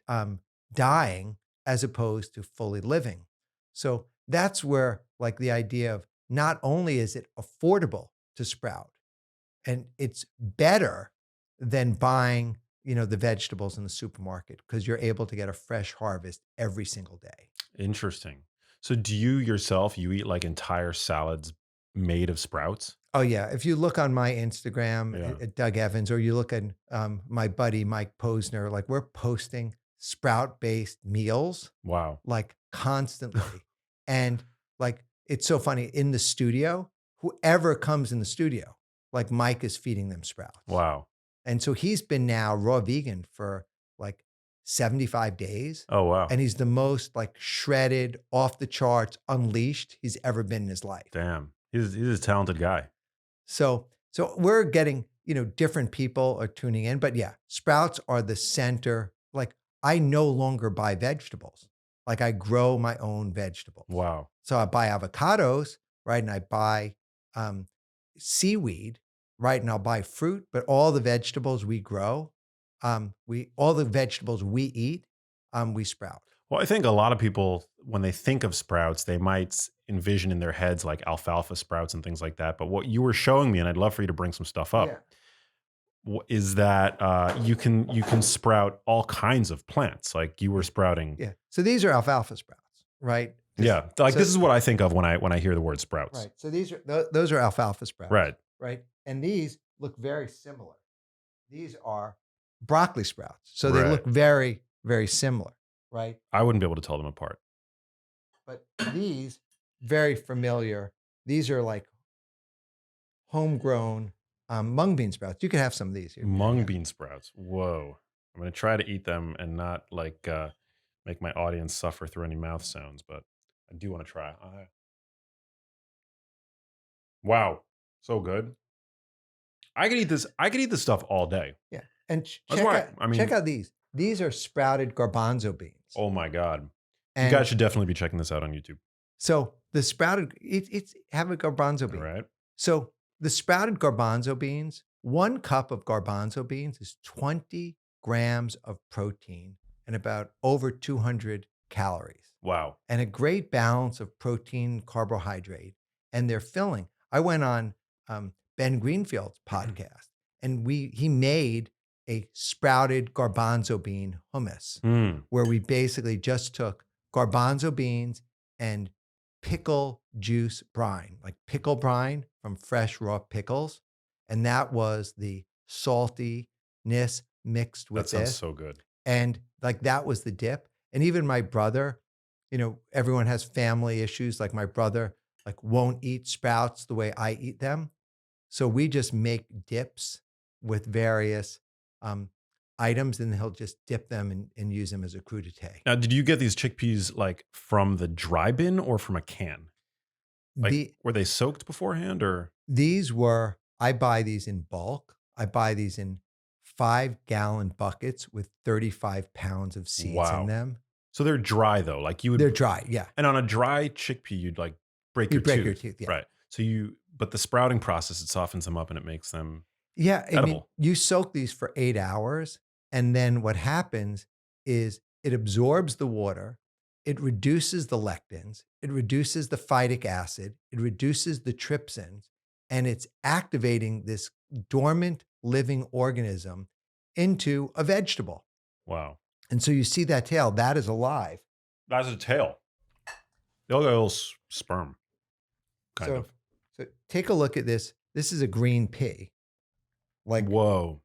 um, dying as opposed to fully living. So that's where, like, the idea of not only is it affordable to sprout, and it's better than buying, the vegetables in the supermarket because you're able to get a fresh harvest every single day. Interesting. So do you yourself, you eat like entire salads made of sprouts? Oh yeah, if you look on my Instagram Yeah. at Doug Evans, or you look at my buddy Mike Posner, like we're posting sprout based meals Wow. like constantly, and like it's so funny in the studio. Whoever comes in the studio, like Mike is feeding them sprouts, Wow. and so he's been now raw vegan for like 75 days, Oh, wow. and he's the most like shredded, off the charts, unleashed he's ever been in his life. Damn. He's a talented guy. So we're getting, different people are tuning in, but yeah, sprouts are the center. Like I no longer buy vegetables. Like I grow my own vegetables. Wow. So I buy avocados, right? And I buy um, seaweed, right? And I'll buy fruit, but all the vegetables we grow, we all the vegetables we eat, we sprout. Well, I think a lot of people, when they think of sprouts, they might envision in their heads like alfalfa sprouts and things like that. But what you were showing me, and I'd love for you to bring some stuff Yeah. up, is that you can sprout all kinds of plants. Like you were sprouting. Yeah. So these are alfalfa sprouts, right? Yeah, like So this is what I think of when I hear the word sprouts. right. So these are those are alfalfa sprouts, Right. right? And these look very similar. These are broccoli sprouts. So they Right. look very, very similar, right? I wouldn't be able to tell them apart. But these very familiar. These are like homegrown mung bean sprouts. You can have some of these here. Mung bean sprouts. Whoa. I'm gonna try to eat them and not like make my audience suffer through any mouth sounds, but I do want to try. Wow, so good. I could eat this. I could eat this stuff all day. Yeah. And That's check why. out I check mean, out these. These are sprouted garbanzo beans. oh my god, you And guys should definitely be checking this out on YouTube. so the sprouted it's have a garbanzo All bean. right. So the sprouted garbanzo beans, 1 cup of garbanzo beans is 20 grams of protein and about over 200 calories, Wow. and a great balance of protein, carbohydrate, and they're filling. I went on Ben Greenfield's podcast, and he made a sprouted garbanzo bean hummus, Mm, where we basically just took garbanzo beans and pickle juice brine, like pickle brine from fresh raw pickles. And that was the saltiness mixed that with sounds this. so good. And like that was the dip. And even my brother, everyone has family issues. Like my brother, like won't eat sprouts the way I eat them. So we just make dips with various um, items, and he'll just dip them and use them as a crudité. Now, did you get these chickpeas like from the dry bin or from a can? Like, The were they soaked beforehand or? These were, I buy these in bulk. I buy these in 5-gallon buckets with 35 pounds of seeds in Wow. them. So they're dry though. Like you They're would, dry. Yeah. and on a dry chickpea, you'd like break You your break tooth. your tooth. Yeah. Right. So but the sprouting process, it softens them up and it makes them Yeah. I mean, edible. you soak these for 8 hours. And then what happens is it absorbs the water, it reduces the lectins, it reduces the phytic acid, it reduces the trypsins, and it's activating this dormant living organism into a vegetable. Wow. And so you see that tail, that is alive. That's a tail. They look like a little sperm, kind So, of. so take a look at this. This is a green pea. Like, Whoa.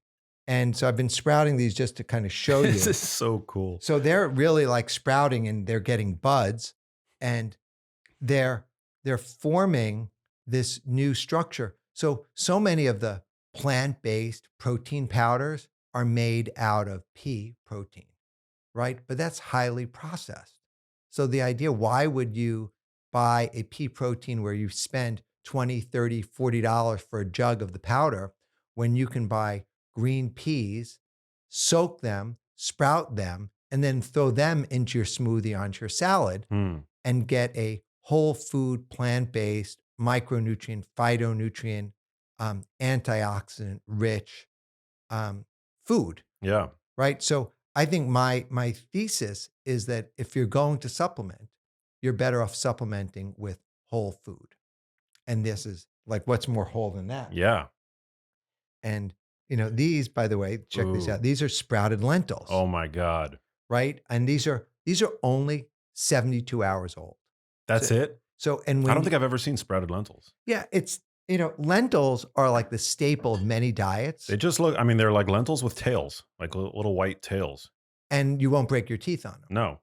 and so I've been sprouting these just to kind of show you. This is so cool. So they're really like sprouting and they're getting buds, and they're forming this new structure. So many of the plant-based protein powders are made out of pea protein, right? But that's highly processed. So the idea, why would you buy a pea protein where you spend 20, 30, $40 for a jug of the powder when you can buy green peas, soak them, sprout them, and then throw them into your smoothie, onto your salad, Hmm. and get a whole food, plant-based, micronutrient, phytonutrient, antioxidant rich food, Yeah. right? So I think my thesis is that if you're going to supplement, you're better off supplementing with whole food. And this is like, what's more whole than that? Yeah. And these, by the way, check this Ooh. out. These are sprouted lentils, Oh my God. right? And these are only 72 hours old. So, That's it? and I when don't you, think I've ever seen sprouted lentils. yeah, it's, lentils are like the staple of many They diets, just look, I mean, they're like lentils with tails, like little white tails. and you won't break your teeth on them, No.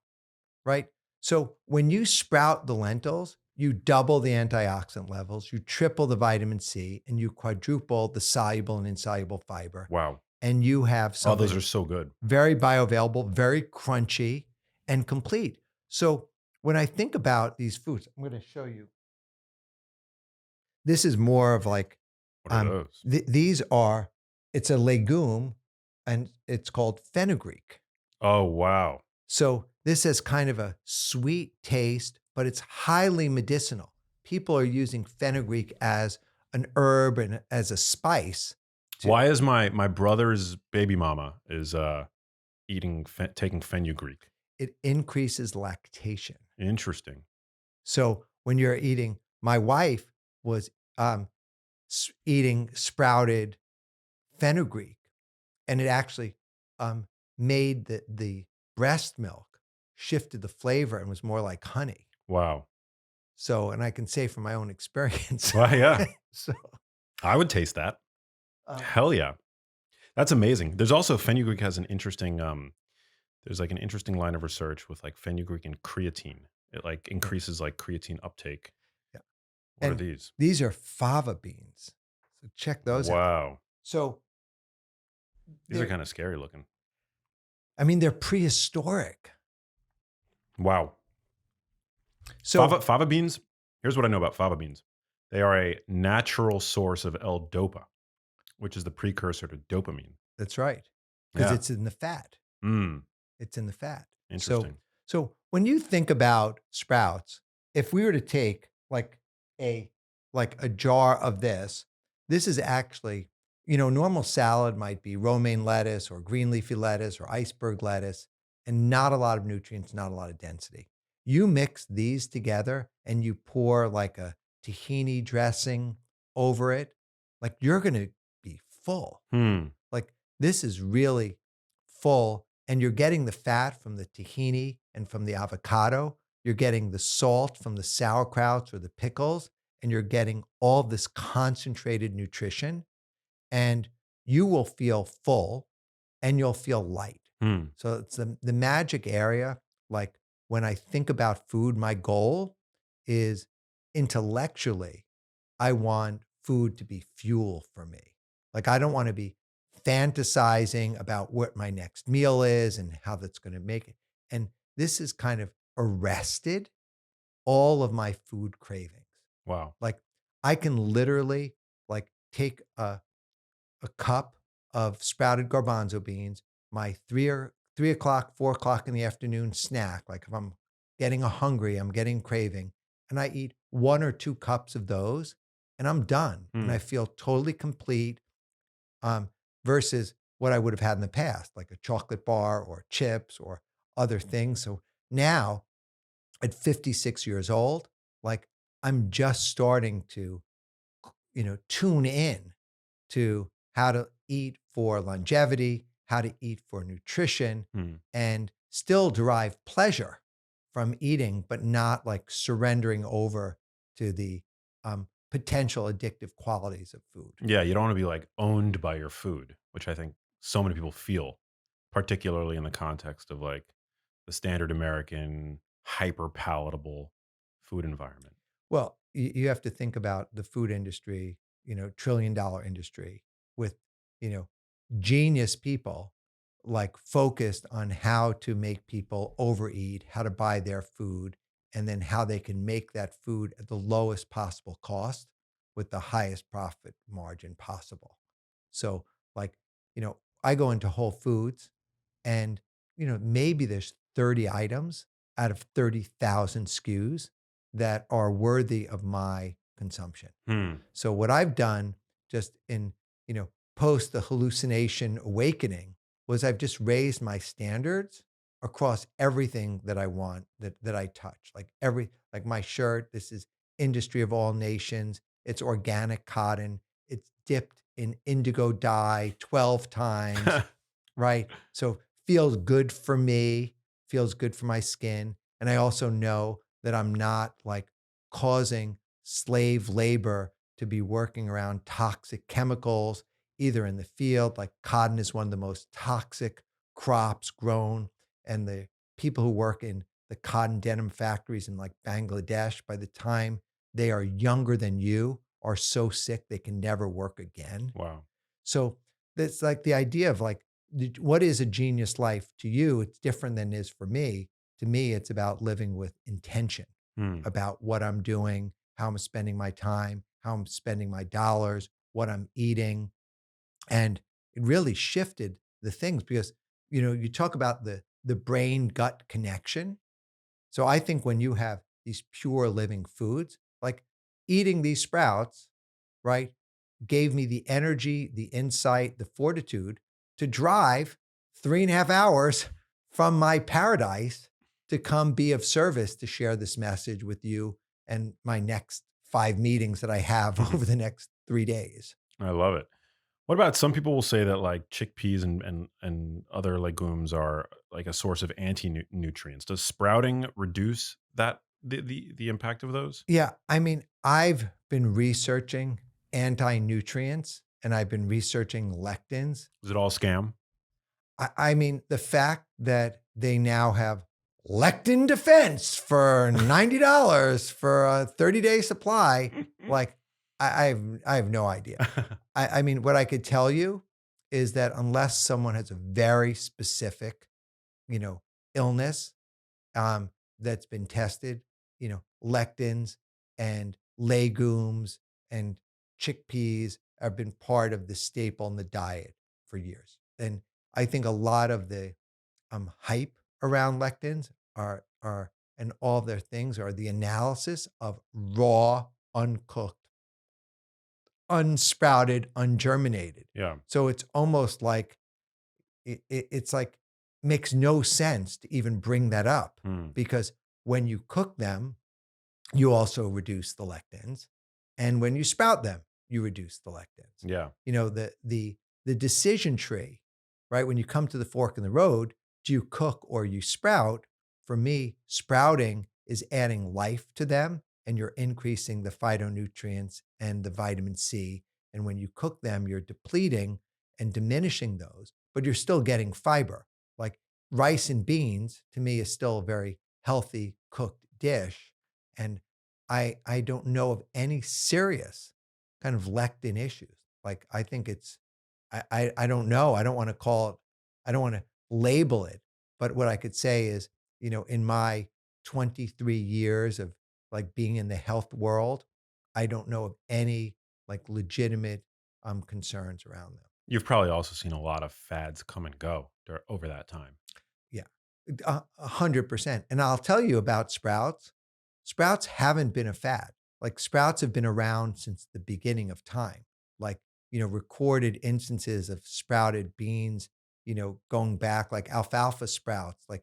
right? So when you sprout the lentils, you double the antioxidant levels, you triple the vitamin C, and you quadruple the soluble and insoluble fiber. Wow. And you have Oh, those something are so good. very bioavailable, very crunchy, and complete. So when I think about these foods, I'm going to show you. This is more of like, What are those? these are, it's a legume and it's called fenugreek. Oh, wow. So this has kind of a sweet taste, but it's highly medicinal. People are using fenugreek as an herb and as a spice to, Why is my brother's baby mama is taking fenugreek? it increases lactation. Interesting. So when you're eating, my wife was eating sprouted fenugreek, and it actually made the breast milk shifted the flavor and was more like honey. Wow. So, and I can say from my own experience. Well, yeah. So, I would taste that. um, Hell yeah. That's amazing. There's also fenugreek has an interesting there's like an interesting line of research with like fenugreek and creatine. It like yeah, increases like creatine uptake. yeah. What are And these? these are fava beans. So check those out. Wow. So These are they're, kind of scary looking. I mean, they're prehistoric. Wow. So Fava beans. Here's what I know about fava beans. They are a natural source of L-dopa, which is the precursor to dopamine. that's right, because Yeah. it's in the fat. Mm, It's in the fat. So, interesting. when you think about sprouts, if we were to take a like a jar of this is actually, normal salad might be romaine lettuce or green leafy lettuce or iceberg lettuce, and not a lot of nutrients, not a lot of density. You mix these together and you pour like a tahini dressing over it, like you're going to be full. Hmm. Like this is really full, and you're getting the fat from the tahini and from the avocado. You're getting the salt from the sauerkrauts or the pickles, and you're getting all this concentrated nutrition, and you will feel full and you'll feel light. Hmm. So it's the magic area. Like when I think about food, my goal is intellectually, I want food to be fuel for me. Like I don't want to be fantasizing about what my next meal is and how that's going to make it. And this has kind of arrested all of my food cravings. Wow. Like I can literally like take a cup of sprouted garbanzo beans, my 3 o'clock, 4 o'clock in the afternoon snack. Like if I'm getting a hungry, I'm getting craving, and I eat 1 or 2 cups of those, and I'm done, and Hmm. I feel totally complete. Versus what I would have had in the past, like a chocolate bar or chips or other things. So now at 56 years old, like I'm just starting to, tune in to how to eat for longevity, how to eat for nutrition, Hmm. and still derive pleasure from eating, but not like surrendering over to the potential addictive qualities of food. Yeah, you don't want to be like owned by your food, which I think so many people feel, particularly in the context of like the standard American hyper palatable food environment. Well, you have to think about the food industry, $1 trillion industry with, you know, genius people like focused on how to make people overeat, how to buy their food, and then how they can make that food at the lowest possible cost with the highest profit margin possible. So, like, I go into Whole Foods and, maybe there's 30 items out of 30,000 SKUs that are worthy of my consumption. Hmm. So what I've done just in, post the hallucination awakening was I've just raised my standards across everything that I want that I touch. Like my shirt, this is industry of all nations. It's organic cotton. It's dipped in indigo dye 12 times, right? So feels good for me, feels good for my skin. And I also know that I'm not like causing slave labor to be working around toxic chemicals, either in the field, like cotton is one of the most toxic crops grown, and the people who work in the cotton denim factories in like Bangladesh, by the time they are younger than you, are so sick they can never work again. Wow. So that's like the idea of like, what is a genius life to you? It's different than it is for me. To me, it's about living with intention Hmm. about what I'm doing, how I'm spending my time, how I'm spending my dollars, what I'm eating. And it really shifted the things because, you talk about the brain gut connection. So I think when you have these pure living foods, like eating these sprouts, right, gave me the energy, the insight, the fortitude to drive 3.5 hours from my paradise to come be of service to share this message with you and my next 5 meetings that I have over the next 3 days. I love it. What about some people will say that like chickpeas and other legumes are like a source of anti nutrients. Does sprouting reduce that the impact of those? Yeah, I mean, I've been researching anti nutrients and I've been researching lectins. Is it all scam? I mean, the fact that they now have lectin defense for $90 for a 30-day supply, like I have no idea. I mean, what I could tell you is that unless someone has a very specific, you know, illness, um, that's been tested, lectins and legumes and chickpeas have been part of the staple in the diet for years. And I think a lot of the hype around lectins are and all of their things are the analysis of raw, uncooked, unsprouted, ungerminated. Yeah. So it's almost like it's like makes no sense to even bring that up Hmm. because when you cook them, you also reduce the lectins, and when you sprout them, you reduce the lectins. Yeah. The decision tree, right? When you come to the fork in the road, do you cook or you sprout? For me, sprouting is adding life to them, and you're increasing the phytonutrients and the vitamin C. And when you cook them, you're depleting and diminishing those, but you're still getting fiber. Like rice and beans, to me, is still a very healthy cooked dish, and I don't know of any serious kind of lectin issues. Like I think it's I don't know. I don't want to call it, I don't want to label it. But what I could say is, in my 23 years of like being in the health world, I don't know of any like legitimate concerns around them. You've probably also seen a lot of fads come and go over that time. Yeah, 100%. And I'll tell you about sprouts. Sprouts haven't been a fad. Like sprouts have been around since the beginning of time. Like, recorded instances of sprouted beans, going back like alfalfa sprouts. Like,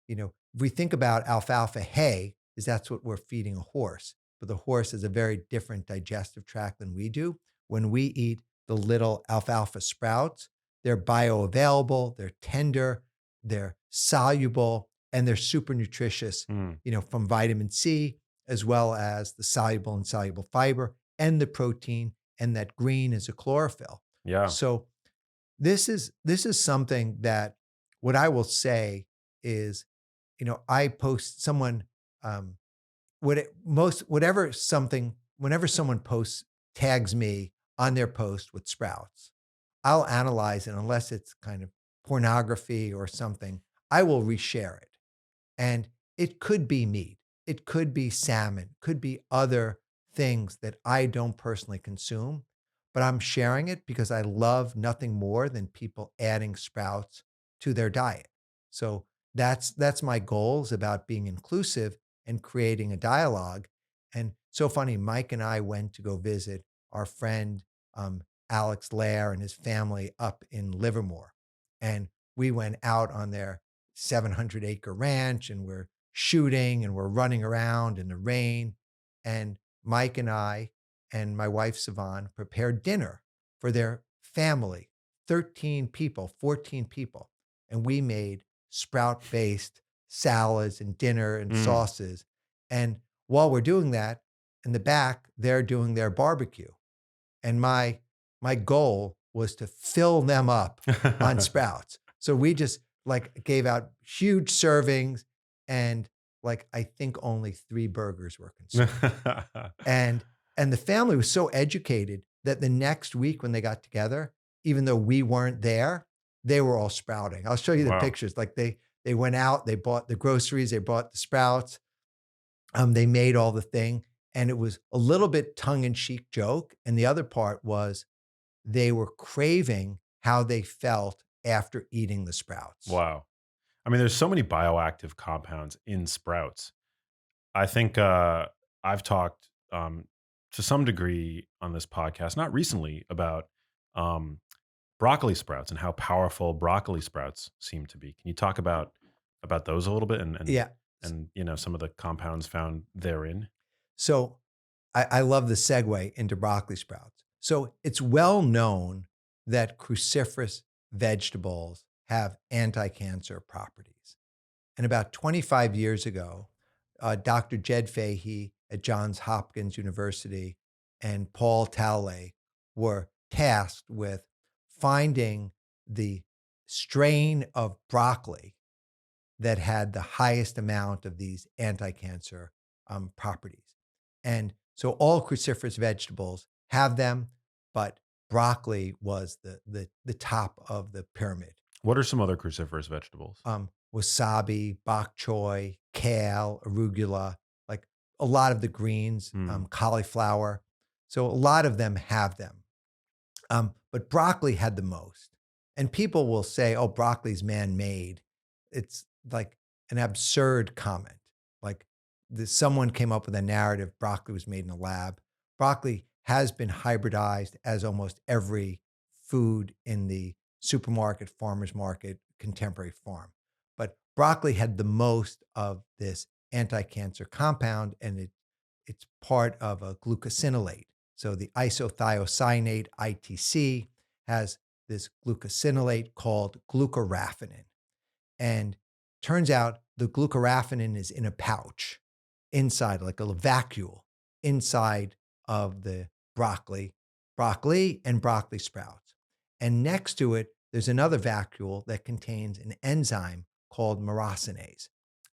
if we think about alfalfa hay, is that's what we're feeding a horse. But the horse has a very different digestive tract than we do. When we eat the little alfalfa sprouts, they're bioavailable, they're tender, they're soluble, and they're super nutritious, Mm. from vitamin C, as well as the soluble and soluble fiber and the protein, and that green is a chlorophyll. Yeah. So this is something that what I will say is, I post someone um whenever someone posts tags me on their post with sprouts, I'll analyze it unless it's kind of pornography or something. I will reshare it. And it could be meat, it could be salmon, could be other things that I don't personally consume, but I'm sharing it because I love nothing more than people adding sprouts to their diet. So that's my goals about being inclusive and creating a dialogue. And so funny, Mike and I went to go visit our friend Alex Lair and his family up in Livermore. And we went out on their 700-acre ranch and we're shooting and we're running around in the rain. And Mike and I and my wife Savan prepared dinner for their family, 13 people, 14 people. And we made sprout based salads and dinner and Mm. sauces. And while we're doing that, in the back, they're doing their barbecue. And my goal was to fill them up on sprouts. So we just like gave out huge servings and like I think only 3 burgers were consumed. And and the family was so educated that the next week when they got together, even though we weren't there, they were all sprouting. I'll show you the Wow. pictures. Like they went out, they bought the groceries, they bought the sprouts, they made all the thing, and it was a little bit tongue in cheek joke. And the other part was they were craving how they felt after eating the sprouts. Wow. I mean, there's so many bioactive compounds in sprouts. I think I've talked to some degree on this podcast, not recently, about um, broccoli sprouts and how powerful broccoli sprouts seem to be. Can you talk about those a little bit and Yeah. some of the compounds found therein? So I love the segue into broccoli sprouts. So it's well known that cruciferous vegetables have anti-cancer properties. And about 25 years ago, Dr. Jed Fahey at Johns Hopkins University and Paul Talley were tasked with finding the strain of broccoli that had the highest amount of these anti-cancer properties. And so all cruciferous vegetables have them, but broccoli was the top of the pyramid. What are some other cruciferous vegetables? Wasabi, bok choy, kale, arugula, like a lot of the greens, Hmm. cauliflower. So a lot of them have them. But broccoli had the most. And people will say, oh, broccoli's man made. It's like an absurd comment. Like someone came up with a narrative broccoli was made in a lab. Broccoli has been hybridized as almost every food in the supermarket, farmer's market, contemporary farm. But broccoli had the most of this anti cancer compound, and it's part of a glucosinolate. So the isothiocyanate ITC has this glucosinolate called glucoraphanin. And turns out the glucoraphanin is in a pouch inside, like a vacuole inside of the broccoli and broccoli sprouts. And next to it, there's another vacuole that contains an enzyme called myrosinase.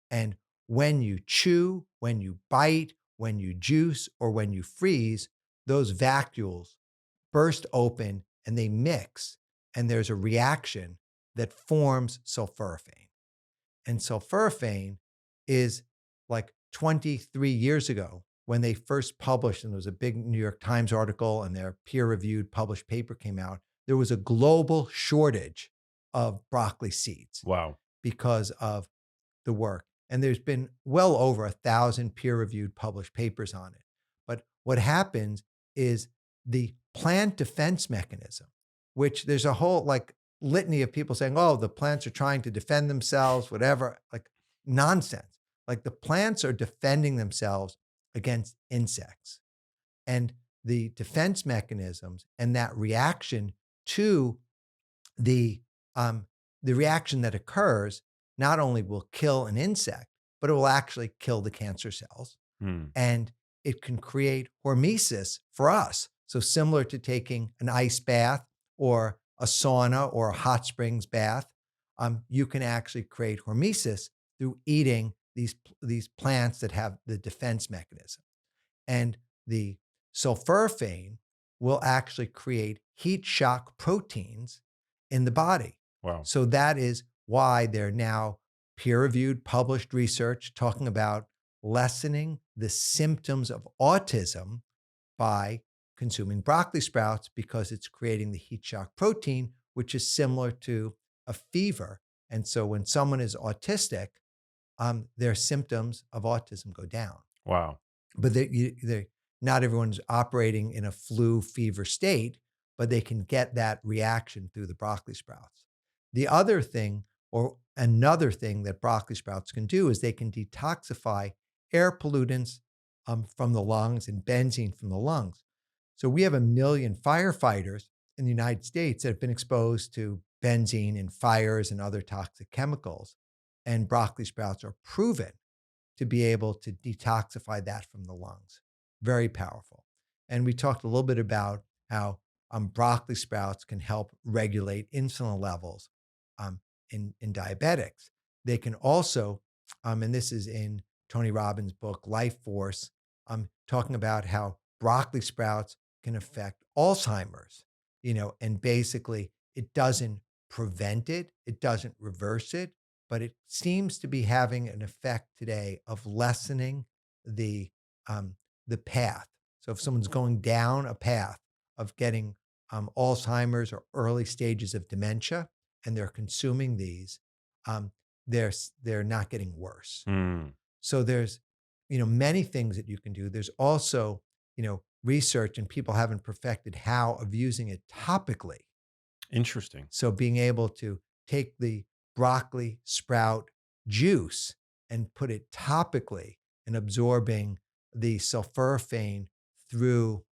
And when you chew, when you bite, when you juice, or when you freeze, those vacuoles burst open and they mix, and there's a reaction that forms sulforaphane. And sulforaphane is like 23 years ago when they first published, and there was a big New York Times article and their peer reviewed published paper came out. There was a global shortage of broccoli seeds Wow. because of the work. And there's been well over 1,000 peer reviewed published papers on it. But what happens is the plant defense mechanism, which there's a whole like litany of people saying, oh, the plants are trying to defend themselves, whatever, like nonsense. Like the plants are defending themselves against insects. And the defense mechanisms and that reaction to the the reaction that occurs not only will kill an insect, but it will actually kill the cancer cells, Hmm. and it can create hormesis for us. So similar to taking an ice bath or a sauna or a hot springs bath, you can actually create hormesis through eating these plants that have the defense mechanism. And the sulforaphane will actually create heat shock proteins in the body. Wow. So that is why they're now peer reviewed, published research talking about lessening the symptoms of autism by consuming broccoli sprouts because it's creating the heat shock protein, which is similar to a fever. And so when someone is autistic, their symptoms of autism go down. Wow. But not everyone's operating in a flu fever state, but they can get that reaction through the broccoli sprouts. The other thing, or another thing that broccoli sprouts can do is they can detoxify air pollutants from the lungs and benzene from the lungs. So we have 1 million firefighters in the United States that have been exposed to benzene in fires and other toxic chemicals. And broccoli sprouts are proven to be able to detoxify that from the lungs. Very powerful. And we talked a little bit about how broccoli sprouts can help regulate insulin levels in diabetics. They can also, and this is in Tony Robbins' book, Life Force, talking about how broccoli sprouts can affect Alzheimer's, and basically it doesn't prevent it, it doesn't reverse it, but it seems to be having an effect today of lessening the um, the path. So if someone's going down a path of getting Alzheimer's or early stages of dementia, and they're consuming these, um, they're not getting worse. Hmm. So there's, many things that you can do. There's also, research and people haven't perfected how of using it topically. Interesting. So being able to take the broccoli sprout juice and put it topically and absorbing the sulforaphane through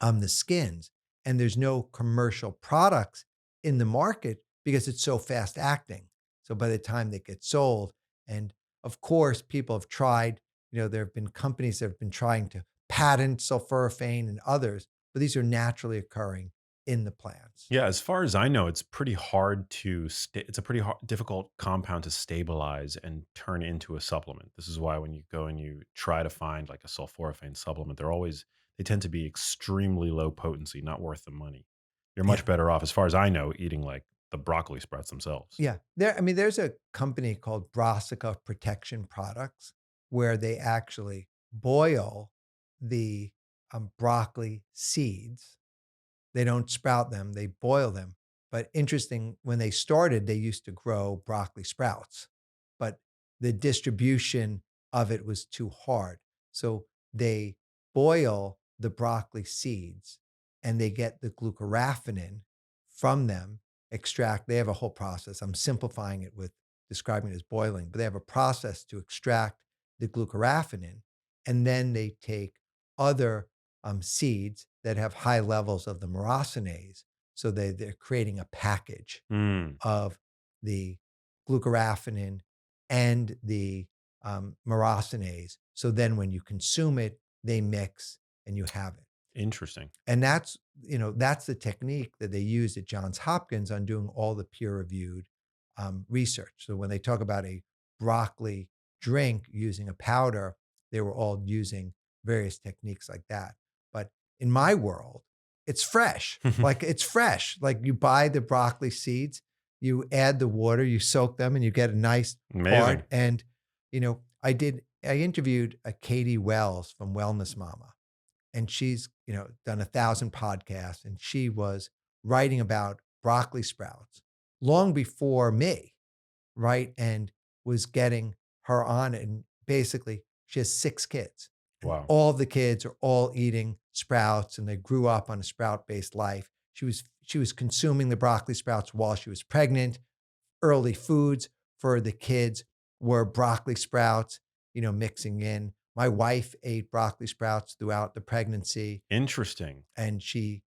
the skins. And there's no commercial products in the market because it's so fast acting. So by the time they get sold, and of course, people have tried, there have been companies that have been trying to patent sulforaphane and others, but these are naturally occurring in the plants. Yeah, as far as I know, it's pretty hard to it's a pretty difficult compound to stabilize and turn into a supplement. This is why when you go and you try to find like a sulforaphane supplement, they tend to be extremely low potency, not worth the money. You're much Yeah. better off, as far as I know, eating like the broccoli sprouts themselves. Yeah. There's a company called Brassica Protection Products where they actually boil the broccoli seeds. They don't sprout them, they boil them. But interesting, when they started, they used to grow broccoli sprouts, but the distribution of it was too hard. So they boil the broccoli seeds and they get the glucoraphanin from them, extract. They have a whole process. I'm simplifying it with describing it as boiling, but they have a process to extract the glucoraphanin. And then they take other seeds that have high levels of the myrosinase. So they're creating a package Mm, of the glucoraphanin and the myrosinase. So then when you consume it, they mix and you have it. interesting. And that's the technique that they used at Johns Hopkins on doing all the peer-reviewed research. So when they talk about a broccoli drink using a powder, they were all using various techniques like that. But in my world, it's fresh. Like it's fresh. Like you buy the broccoli seeds, you add the water, you soak them, and you get a nice Amazing. part. And I interviewed a Katie Wells from Wellness Mama, and she's done 1,000 podcasts, and she was writing about broccoli sprouts long before me, right? And was getting her on it. And basically she has 6 kids, and Wow. all the kids are all eating sprouts, and they grew up on a sprout based life. She was consuming the broccoli sprouts while she was pregnant. Early foods for the kids were broccoli sprouts, mixing in. My wife ate broccoli sprouts throughout the pregnancy, Interesting. and she,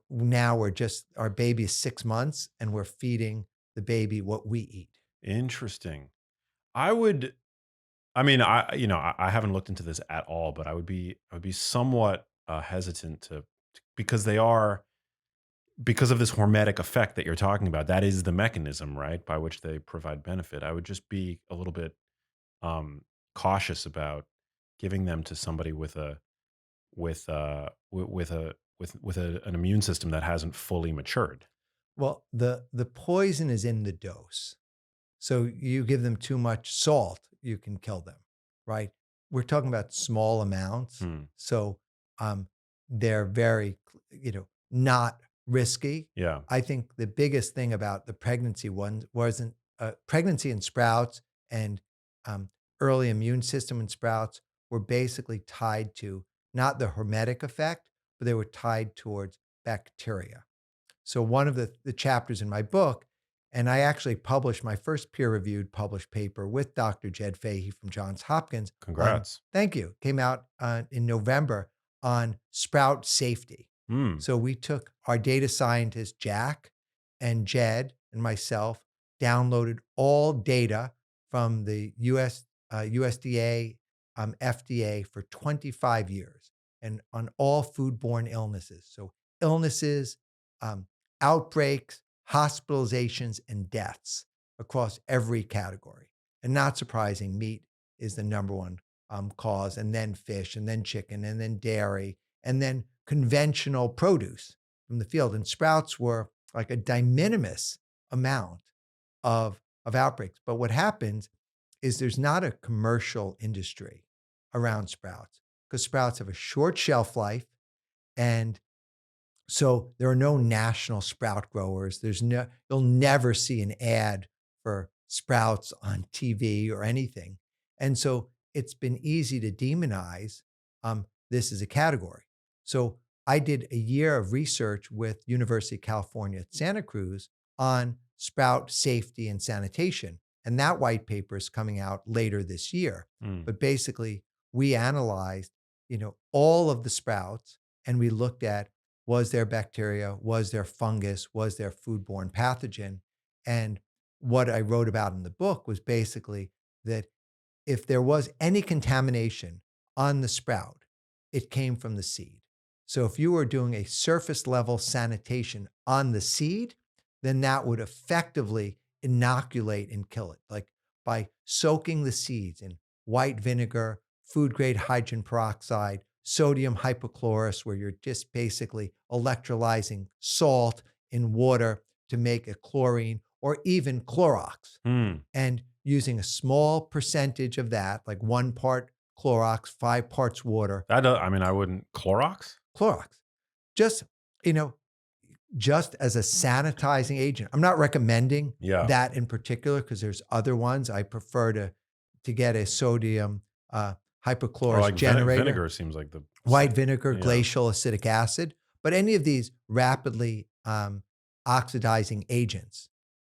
now our baby is 6 months, and we're feeding the baby what we eat. Interesting. I would I mean, I haven't looked into this at all, but I would be somewhat hesitant because they are because of this hormetic effect that you're talking about. That is the mechanism, right, by which they provide benefit. I would just be a little bit cautious about giving them to somebody with an immune system that hasn't fully matured. Well, the poison is in the dose. So you give them too much salt, you can kill them, right? We're talking about small amounts. Hmm. So they're very, not risky. Yeah. I think the biggest thing about the pregnancy one wasn't pregnancy and sprouts and um, early immune system and sprouts were basically tied to not the hormetic effect, but they were tied towards bacteria. So one of the chapters in my book, and I actually published my first peer-reviewed published paper with Dr. Jed Fahey from Johns Hopkins on, Congrats. thank you, came out in November on sprout safety. Hmm. So we took our data scientist, Jack, and Jed and myself, downloaded all data from the USDA, FDA for 25 years and on all foodborne illnesses. So illnesses, um, outbreaks, hospitalizations, and deaths across every category. And not surprising, meat is the number one cause, and then fish, and then chicken, and then dairy, and then conventional produce from the field. And sprouts were like a de minimis amount of outbreaks. But what happens is there's not a commercial industry around sprouts because sprouts have a short shelf life, and so there are no national sprout growers. You'll never see an ad for sprouts on TV or anything. And so it's been easy to demonize this as a category. So I did a year of research with University of California at Santa Cruz on sprout safety and sanitation. And that white paper is coming out later this year. Mm. But basically, we analyzed, all of the sprouts, and we looked at, was there bacteria? Was there fungus? Was there foodborne pathogen? And what I wrote about in the book was basically that if there was any contamination on the sprout, it came from the seed. So if you were doing a surface level sanitation on the seed, then that would effectively inoculate and kill it. Like by soaking the seeds in white vinegar, food grade hydrogen peroxide, sodium hypochlorous, where you're just basically electrolyzing salt in water to make a chlorine, or even Clorox, Mm. and using a small percentage of that, like 1 part Clorox, 5 parts water, I mean, I wouldn't Clorox? Clorox, just, you know, just as a sanitizing agent. I'm not recommending Yeah. that in particular because there's other ones. I prefer to get a sodium Or hypochlorous like generator, vinegar seems like the white vinegar, yeah. glacial acidic acid, but any of these rapidly oxidizing agents.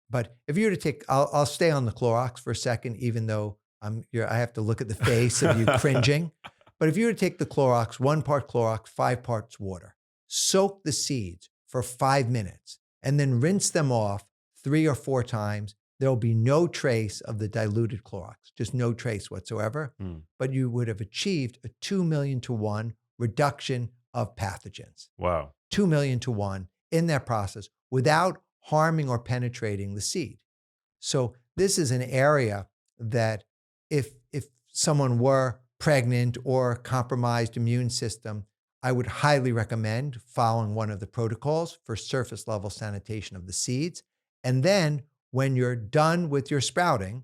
But if you were to take, I'll stay on the Clorox for a second, even though I have to look at the face of you cringing. But if you were to take the Clorox, 1 part Clorox, 5 parts water, soak the seeds for 5 minutes, and then rinse them off 3 or 4 times, there will be no trace of the diluted Clorox, just no trace whatsoever. Mm. But you would have achieved a 2 million to 1 reduction of pathogens, Wow. 2 million to 1 in that process without harming or penetrating the seed. So this is an area that if someone were pregnant or compromised immune system, I would highly recommend following one of the protocols for surface level sanitation of the seeds. And then when you're done with your sprouting,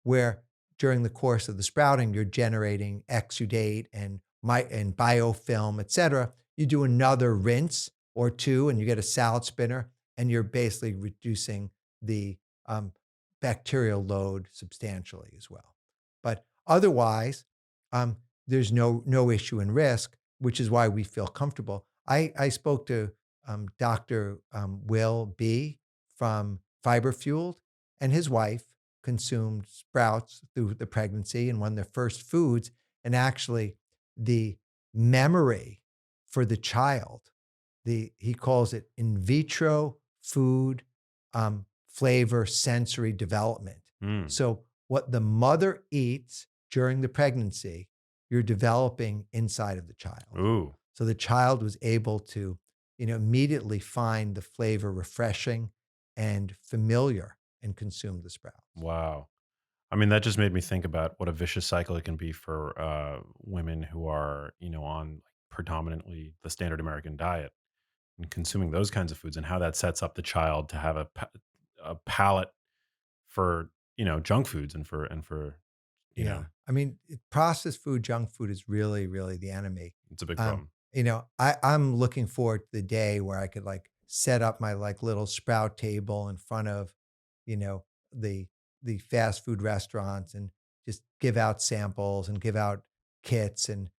where during the course of the sprouting, you're generating exudate and biofilm, et cetera. You do another rinse or two and you get a salad spinner, and you're basically reducing the um, bacterial load substantially as well. But otherwise, there's no issue in risk, which is why we feel comfortable. I spoke to Dr. Will B from Fiber Fueled, and his wife consumed sprouts through the pregnancy and one of their first foods. And actually, the memory for the child, he calls it in vitro food flavor sensory development. Mm. So what the mother eats during the pregnancy, you're developing inside of the child. Ooh. So the child was able to, immediately find the flavor refreshing and familiar and consume the sprouts. Wow. I mean, that just made me think about what a vicious cycle it can be for women who are, on predominantly the standard American diet and consuming those kinds of foods, and how that sets up the child to have a palate for, junk foods and for, you Yeah. know, I mean, processed food, junk food is really, really the enemy. it's a big Um, problem. I'm looking forward to the day where I could like set up my like little sprout table in front of, you know, the the fast food restaurants and just give out samples and give out kits and,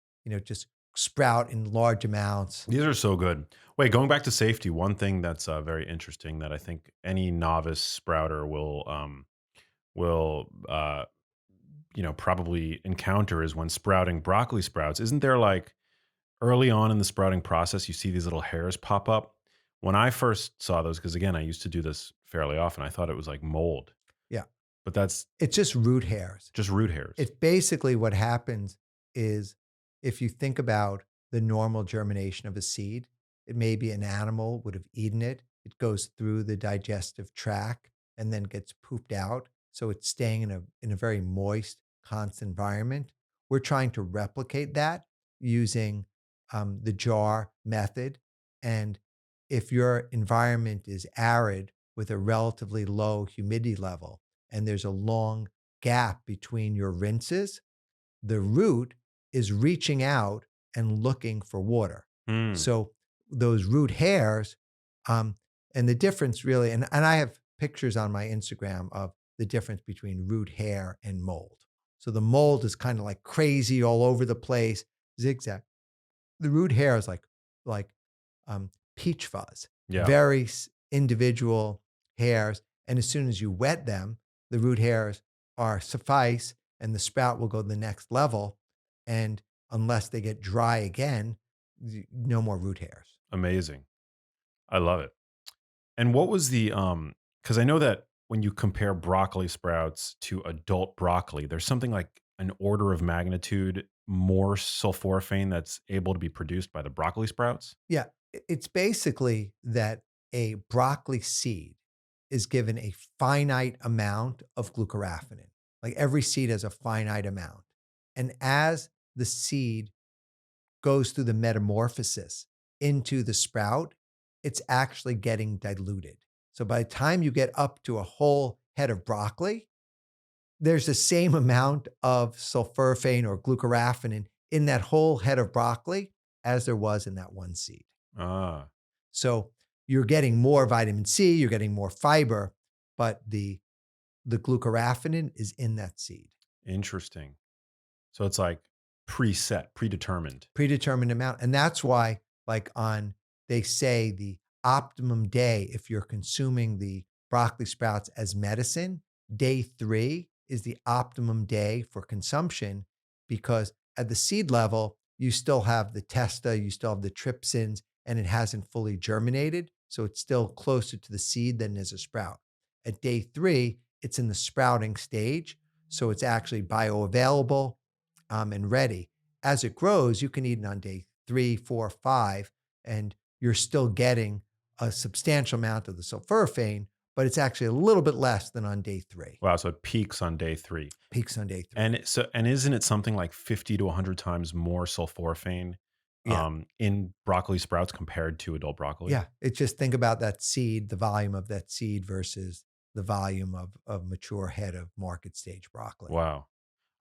just sprout in large amounts. These are so good. Wait, going back to safety, one thing that's very interesting that I think any novice sprouter will probably encounter is when sprouting broccoli sprouts. Isn't there like early on in the sprouting process, you see these little hairs pop up? When I first saw those, because again, I used to do this fairly often, I thought it was like mold. Yeah. But that's It's just root hairs. just root hairs. It's basically what happens is if you think about the normal germination of a seed, it may be an animal would have eaten it. It goes through the digestive tract and then gets pooped out. So it's staying in a very moist, constant environment. We're trying to replicate that using the jar method. And if your environment is arid with a relatively low humidity level and there's a long gap between your rinses, the root is reaching out and looking for water. Mm, So those root hairs, um, and the difference really, and I have pictures on my Instagram of the difference between root hair and mold. So the mold is kind of like crazy all over the place, zigzag. The root hair is like peach fuzz, yeah, very individual hairs. And as soon as you wet them, the root hairs are suffice, and the sprout will go to the next level. And unless they get dry again, no more root hairs. amazing. I love it. And what was the because I know that when you compare broccoli sprouts to adult broccoli, there's something like an order of magnitude more sulforaphane that's able to be produced by the broccoli sprouts. Yeah, it's basically that a broccoli seed is given a finite amount of glucoraphanin. Like every seed has a finite amount. And as the seed goes through the metamorphosis into the sprout, it's actually getting diluted. So by the time you get up to a whole head of broccoli, there's the same amount of sulforaphane or glucoraphanin in that whole head of broccoli as there was in that one seed. Ah, So you're getting more vitamin C, you're getting more fiber, but the glucoraphanin is in that seed. interesting. So it's like preset, predetermined. Predetermined amount. And that's why, like they say the optimum day, if you're consuming the broccoli sprouts as medicine, day 3 is the optimum day for consumption because at the seed level, you still have the testa, you still have the trypsins, and it hasn't fully germinated. So it's still closer to the seed than is a sprout. At day 3, it's in the sprouting stage. So it's actually bioavailable and ready. As it grows, you can eat it on day 3, 4, 5, and you're still getting a substantial amount of the sulforaphane, but it's actually a little bit less than on day 3. Wow, so it peaks on day 3. Peaks on day 3. And isn't it something like 50 to 100 times more sulforaphane Yeah. in broccoli sprouts compared to adult broccoli? Yeah. It's just think about that seed, the volume of that seed versus the volume of mature head of market stage broccoli. Wow.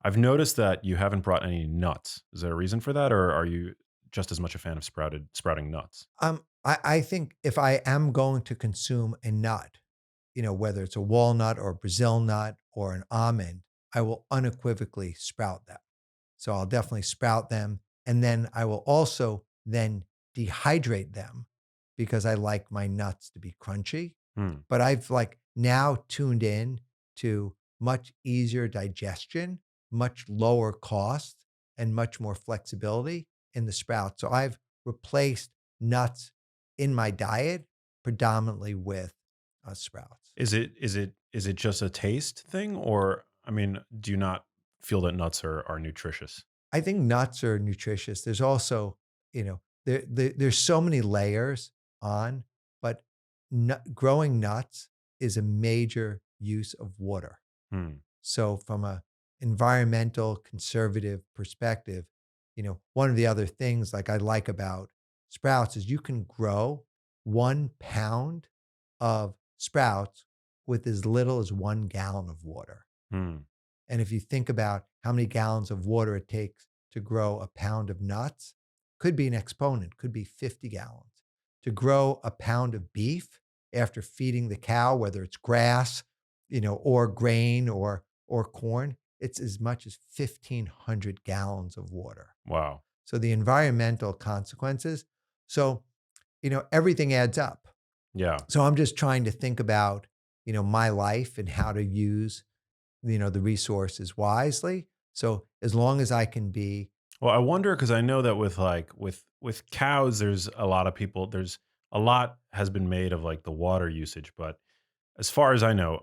I've noticed that you haven't brought any nuts. Is there a reason for that, or are you just as much a fan of sprouting nuts? I think if I am going to consume a nut, whether it's a walnut or a Brazil nut or an almond, I will unequivocally sprout them. So I'll definitely sprout them. And then I will also then dehydrate them because I like my nuts to be crunchy. Hmm. But I've like now tuned in to much easier digestion, much lower cost, and much more flexibility in the sprout. So I've replaced nuts in my diet predominantly with sprouts. Is it just a taste thing, or I mean, do you not feel that nuts are nutritious? I think nuts are nutritious. There's also, there's so many layers on, but growing nuts is a major use of water. Hmm. So from a environmental conservative perspective, one of the other things like I like about sprouts is you can grow 1 pound of sprouts with as little as 1 gallon of water. Hmm. And if you think about how many gallons of water it takes to grow a pound of nuts, could be an exponent, could be 50 gallons. To grow a pound of beef after feeding the cow, whether it's grass, or grain or corn, it's as much as 1,500 gallons of water. Wow. So the environmental consequences. So, everything adds up. Yeah. So I'm just trying to think about, my life and how to use the resources wisely. So as long as I can be, Well, I wonder because I know that with with cows, there's a lot of people. There's a lot has been made of like the water usage, but as far as I know,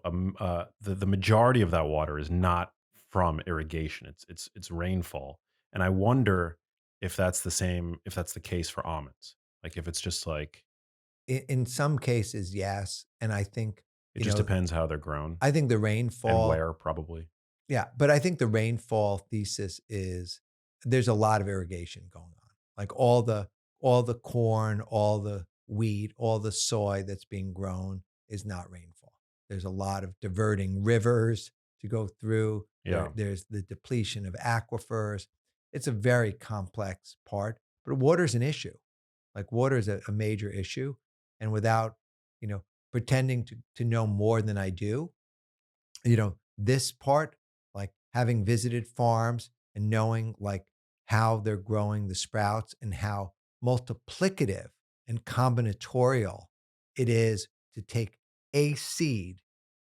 the majority of that water is not from irrigation. It's rainfall, and I wonder if that's the same. If that's the case for almonds, like if it's just like In some cases, yes, and I think, it you just know, depends how they're grown I think the and rainfall. where, probably. Yeah, but I think the rainfall thesis is there's a lot of irrigation going on. Like all the corn, all the wheat, all the soy that's being grown is not rainfall. There's a lot of diverting rivers to go through. Yeah, There's the depletion of aquifers. It's a very complex part, but water's an issue. Like water is a major issue. And without, you know, pretending to know more than I do, this part, like having visited farms and knowing like how they're growing the sprouts and how multiplicative and combinatorial it is to take a seed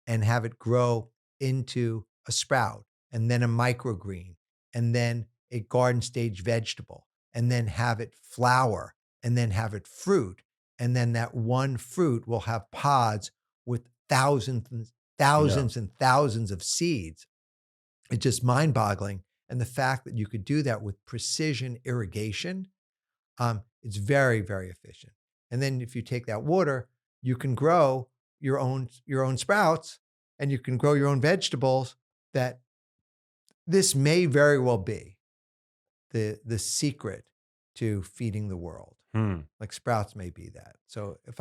and have it grow into a sprout and then a microgreen and then a garden stage vegetable and then have it flower and then have it fruit. And then that one fruit will have pods with thousands and yeah, thousands and thousands of seeds. It's just mind boggling. And the fact that you could do that with precision irrigation, it's very, very efficient. And then if you take that water, you can grow your own sprouts and you can grow your own vegetables. That this may very well be the secret to feeding the world. hmm. Like sprouts may be that. So if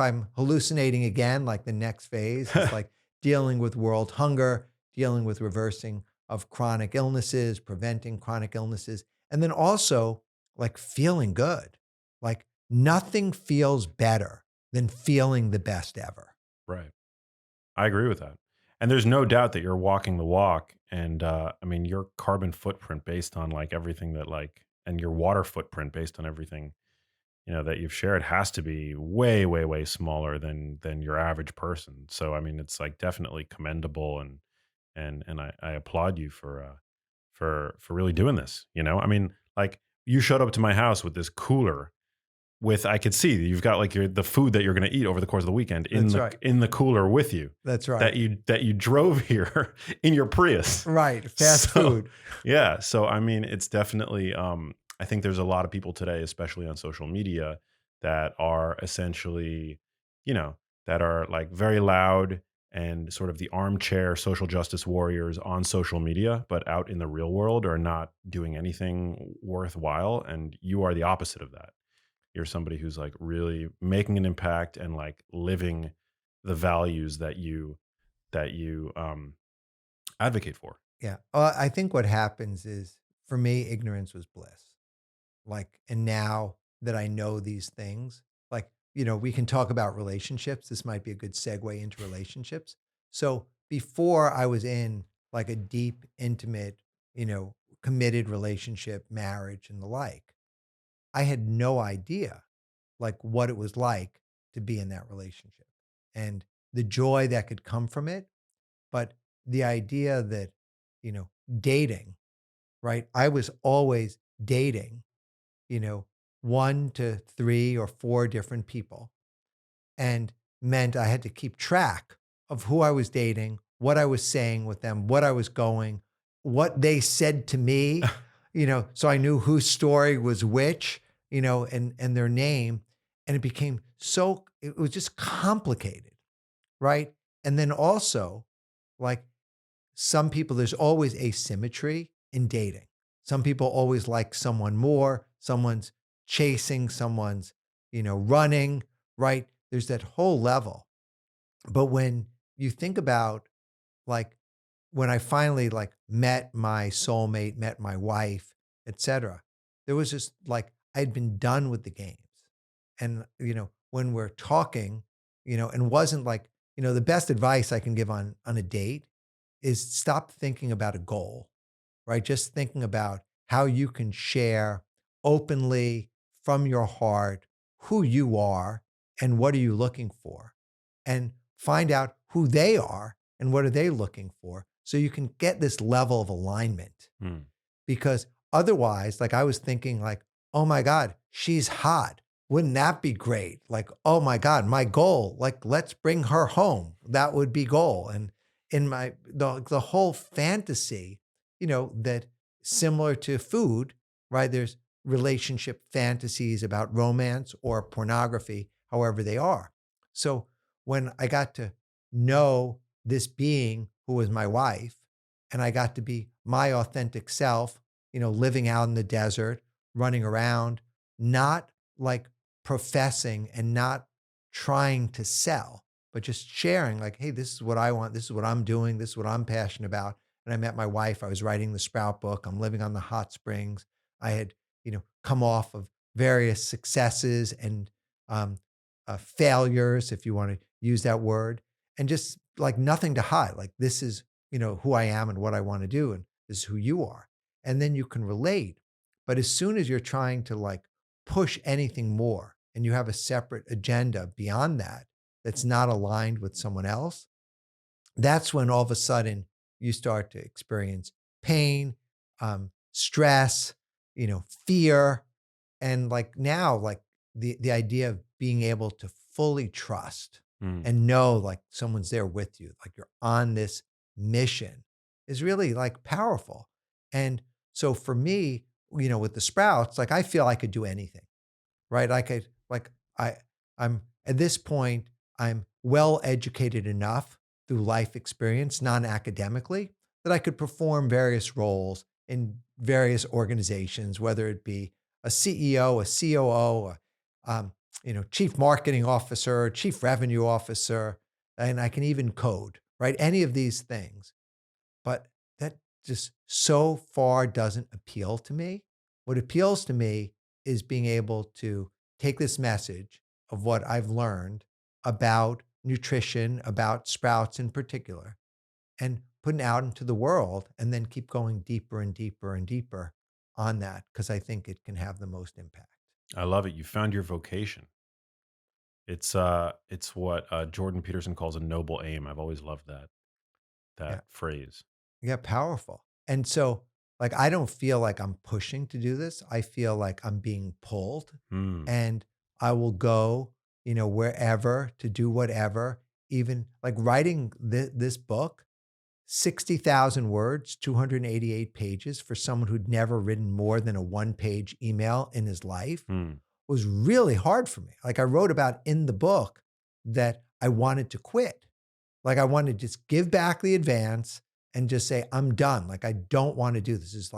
I'm hallucinating again, like the next phase is like dealing with world hunger, dealing with reversing of chronic illnesses, preventing chronic illnesses, and then also like feeling good. Like nothing feels better than feeling the best ever. Right. I agree with that. And there's no doubt that you're walking the walk. And I mean, your carbon footprint based on like everything that like, and your water footprint based on everything, that you've shared has to be way, way, way smaller than your average person. So I mean, it's like definitely commendable, and I applaud you for really doing this. I mean, like you showed up to my house with this cooler with I could see that you've got like the food that you're going to eat over the course of the weekend in That's the right. in the cooler with you That's that right. you drove here in your Prius. Right. Fast So food. yeah, so I mean, it's definitely I think there's a lot of people today, especially on social media, that are essentially, you know, that are like very loud and sort of the armchair social justice warriors on social media, but out in the real world are not doing anything worthwhile. And you are the opposite of that. You're somebody who's like really making an impact and like living the values that you advocate for. Yeah. I think what happens is for me, ignorance was bliss. Like, and now that I know these things, like, we can talk about relationships. This might be a good segue into relationships. So before I was in like a deep, intimate, committed relationship, marriage, and the like, I had no idea like what it was like to be in that relationship and the joy that could come from it. But the idea that, you know, dating, right? I was always dating, you know, 1 to 3 or 4 different people, and meant I had to keep track of who I was dating, what I was saying with them, what I was going, what they said to me, so I knew whose story was which, and their name, and it was just complicated, right? And then also, like, some people, there's always asymmetry in dating. Some people always like someone more, someone's chasing, someone's, running, right? There's that whole level. But when you think about like when I finally like met my soulmate, met my wife, etc., there was just like I'd been done with the games. And when we're talking, and wasn't like, the best advice I can give on a date is stop thinking about a goal, right? Just thinking about how you can share openly from your heart who you are and what are you looking for, and find out who they are and what are they looking for so you can get this level of alignment. Hmm. Because otherwise, like I was thinking like, oh my God, she's hot. Wouldn't that be great? Like, oh my God, my goal, like, let's bring her home. That would be goal. And in the whole fantasy, that similar to food, right? There's relationship fantasies about romance or pornography, however they are. So when I got to know this being who was my wife, and I got to be my authentic self, living out in the desert, running around, not like professing and not trying to sell, but just sharing like, hey, this is what I want. This is what I'm doing. This is what I'm passionate about. And I met my wife. I was writing the Sprout book. I'm living on the hot springs. I had, come off of various successes and failures, if you want to use that word, and just like nothing to hide. Like, this is, who I am and what I want to do. And this is who you are. And then you can relate. But as soon as you're trying to like push anything more and you have a separate agenda beyond that that's not aligned with someone else, that's when all of a sudden you start to experience pain, stress, fear. And like now, like the idea of being able to fully trust Mm. and know like someone's there with you, like you're on this mission is really like powerful. And so for me, with the sprouts, like I feel I could do anything, right? I I'm at this point, I'm well educated enough through life experience, non-academically, that I could perform various roles in various organizations, whether it be a CEO, a COO, chief marketing officer, chief revenue officer, and I can even code, right? Any of these things. But that just so far doesn't appeal to me. What appeals to me is being able to take this message of what I've learned about nutrition, about sprouts in particular, and putting it out into the world and then keep going deeper and deeper and deeper on that because I think it can have the most impact. I love it. You found your vocation. It's what Jordan Peterson calls a noble aim. I've always loved that Yeah. phrase. Yeah, powerful. And so, like, I don't feel like I'm pushing to do this. I feel like I'm being pulled Mm. and I will go, wherever to do whatever, even like writing this book, 60,000 words, 288 pages for someone who'd never written more than a one-page email in his life Mm. was really hard for me. Like I wrote about in the book that I wanted to quit. Like I want to just give back the advance and just say, I'm done. Like I don't want to do this.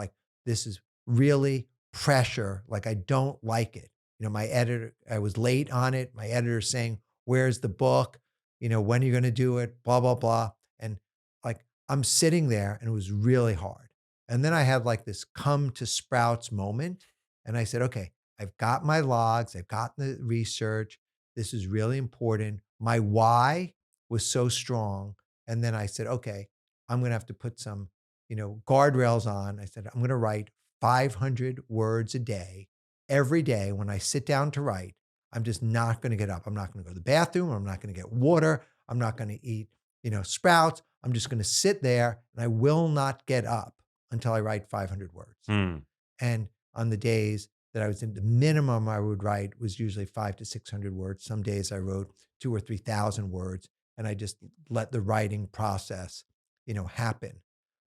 This is really pressure. Like I don't like it. My editor, I was late on it. My editor saying, where's the book? When are you going to do it? Blah, blah, blah. And like I'm sitting there and it was really hard. And then I had like this come to sprouts moment. And I said, okay, I've got my logs, I've got the research. This is really important. My why was so strong. And then I said, okay, I'm going to have to put some, guardrails on. I said, I'm going to write 500 words a day, every day when I sit down to write. I'm just not going to get up. I'm not going to go to the bathroom. I'm not going to get water. I'm not going to eat, sprouts. I'm just going to sit there and I will not get up until I write 500 words. Mm. And on the days that I was in the minimum I would write was usually 5 to 600 words. Some days I wrote 2 or 3,000 words and I just let the writing process, happen.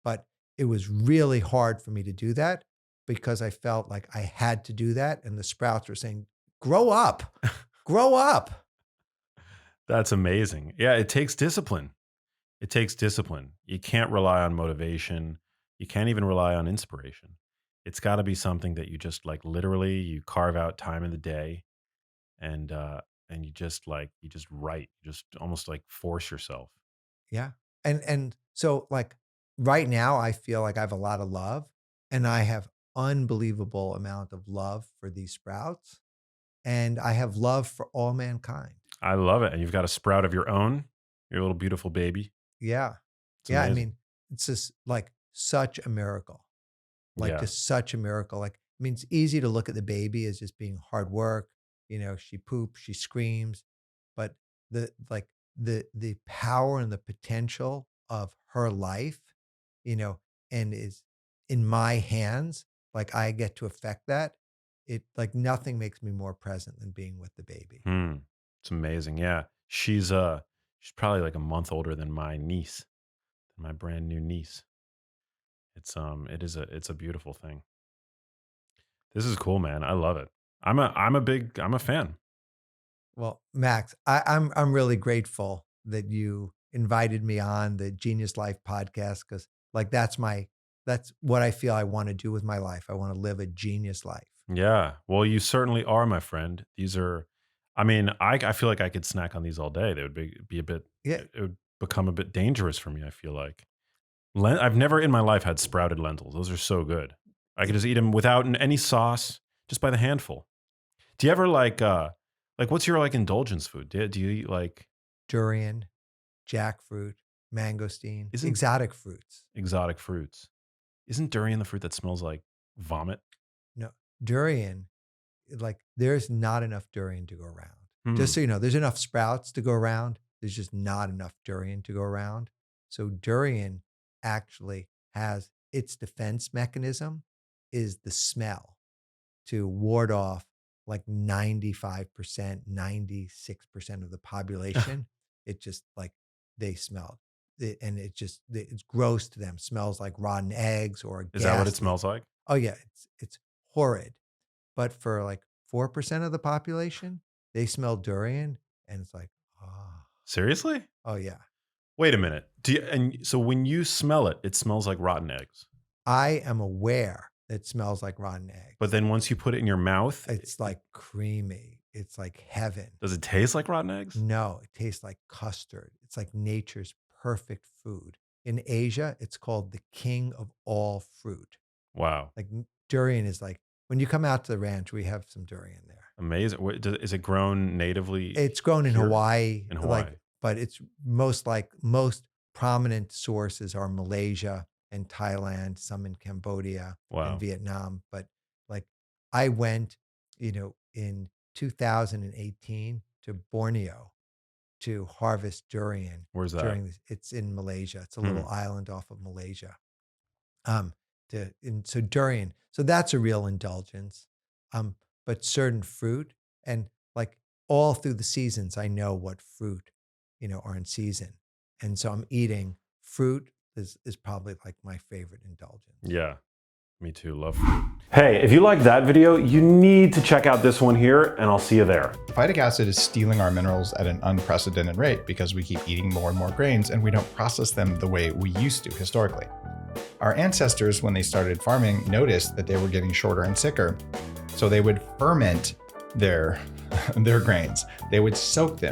But it was really hard for me to do that because I felt like I had to do that. And the sprouts were saying, grow up, grow up. That's amazing. Yeah, it takes discipline. It takes discipline. You can't rely on motivation. You can't even rely on inspiration. It's got to be something that you just like literally you carve out time in the day and you just write. You just almost like force yourself. Yeah. And so like right now I feel like I have a lot of love and I have unbelievable amount of love for these sprouts and I have love for all mankind. I love it. And you've got a sprout of your own, your little beautiful baby. Yeah. It's Yeah, I amazing. mean, it's just like such a miracle. Like Yeah. just such a miracle. Like I mean it's easy to look at the baby as just being hard work, she poops, she screams, but the power and the potential of her life, you know, and is in my hands, like I get to affect that it like nothing makes me more present than being with the baby. Hmm. It's amazing. Yeah. She's probably like a month older than my niece, my brand new niece. It's a beautiful thing. This is cool, man. I love it. I'm a fan. Well, Max, I'm really grateful that you invited me on the Genius Life podcast because like that's what I feel I want to do with my life. I want to live a genius life. Yeah. Well, you certainly are, my friend. These are, I mean, I feel like I could snack on these all day. They would be a bit, Yeah, it would become a bit dangerous for me, I feel like. I've never in my life had sprouted lentils. Those are so good. I could it- just eat them without any sauce, just by the handful. Do you ever like what's your like indulgence food? Do you eat like, durian, jackfruit, mangosteen, isn't exotic fruits. exotic fruits? Isn't durian the fruit that smells like vomit? No, durian, like there's not enough durian to go around. Hmm. Just so you know, there's enough sprouts to go around. There's just not enough durian to go around. So durian actually has its defense mechanism is the smell to ward off like 95%, 96% of the population. It just like they smell it and it's gross to them. Smells like rotten eggs or Is that what it ghastly. smells like? Oh yeah, it's horrid. But for like 4% of the population, they smell durian and it's like, oh, Seriously? oh yeah. Wait a minute. And so when you smell it, it smells like rotten eggs. I am aware that it smells like rotten But eggs. then once you put it in your mouth, It's like creamy. It's like heaven. does it taste like rotten eggs? No, it tastes like custard. It's like nature's perfect food. In Asia, it's called the king of all fruit. Wow. Like durian is like when you come out to the ranch, we have some durian there. Amazing. Is it grown natively It's grown in here Hawaii, in like, Hawaii? but it's most prominent sources are Malaysia and Thailand, some in Cambodia and Wow. Vietnam. But like I went, in 2018 to Borneo to harvest durian Where's that? during this. It's in Malaysia. It's a Hmm. little island off of Malaysia. Um, so durian. So that's a real indulgence. But certain fruit and like all through the seasons, I know what fruit, are in season. And so I'm eating fruit is probably like my favorite indulgence. Yeah. Me too. Love fruit. Hey, if you like that video, you need to check out this one here, and I'll see you there. Phytic acid is stealing our minerals at an unprecedented rate because we keep eating more and more grains and we don't process them the way we used to historically. Our ancestors, when they started farming, noticed that they were getting shorter and sicker. So they would ferment their grains. They would soak them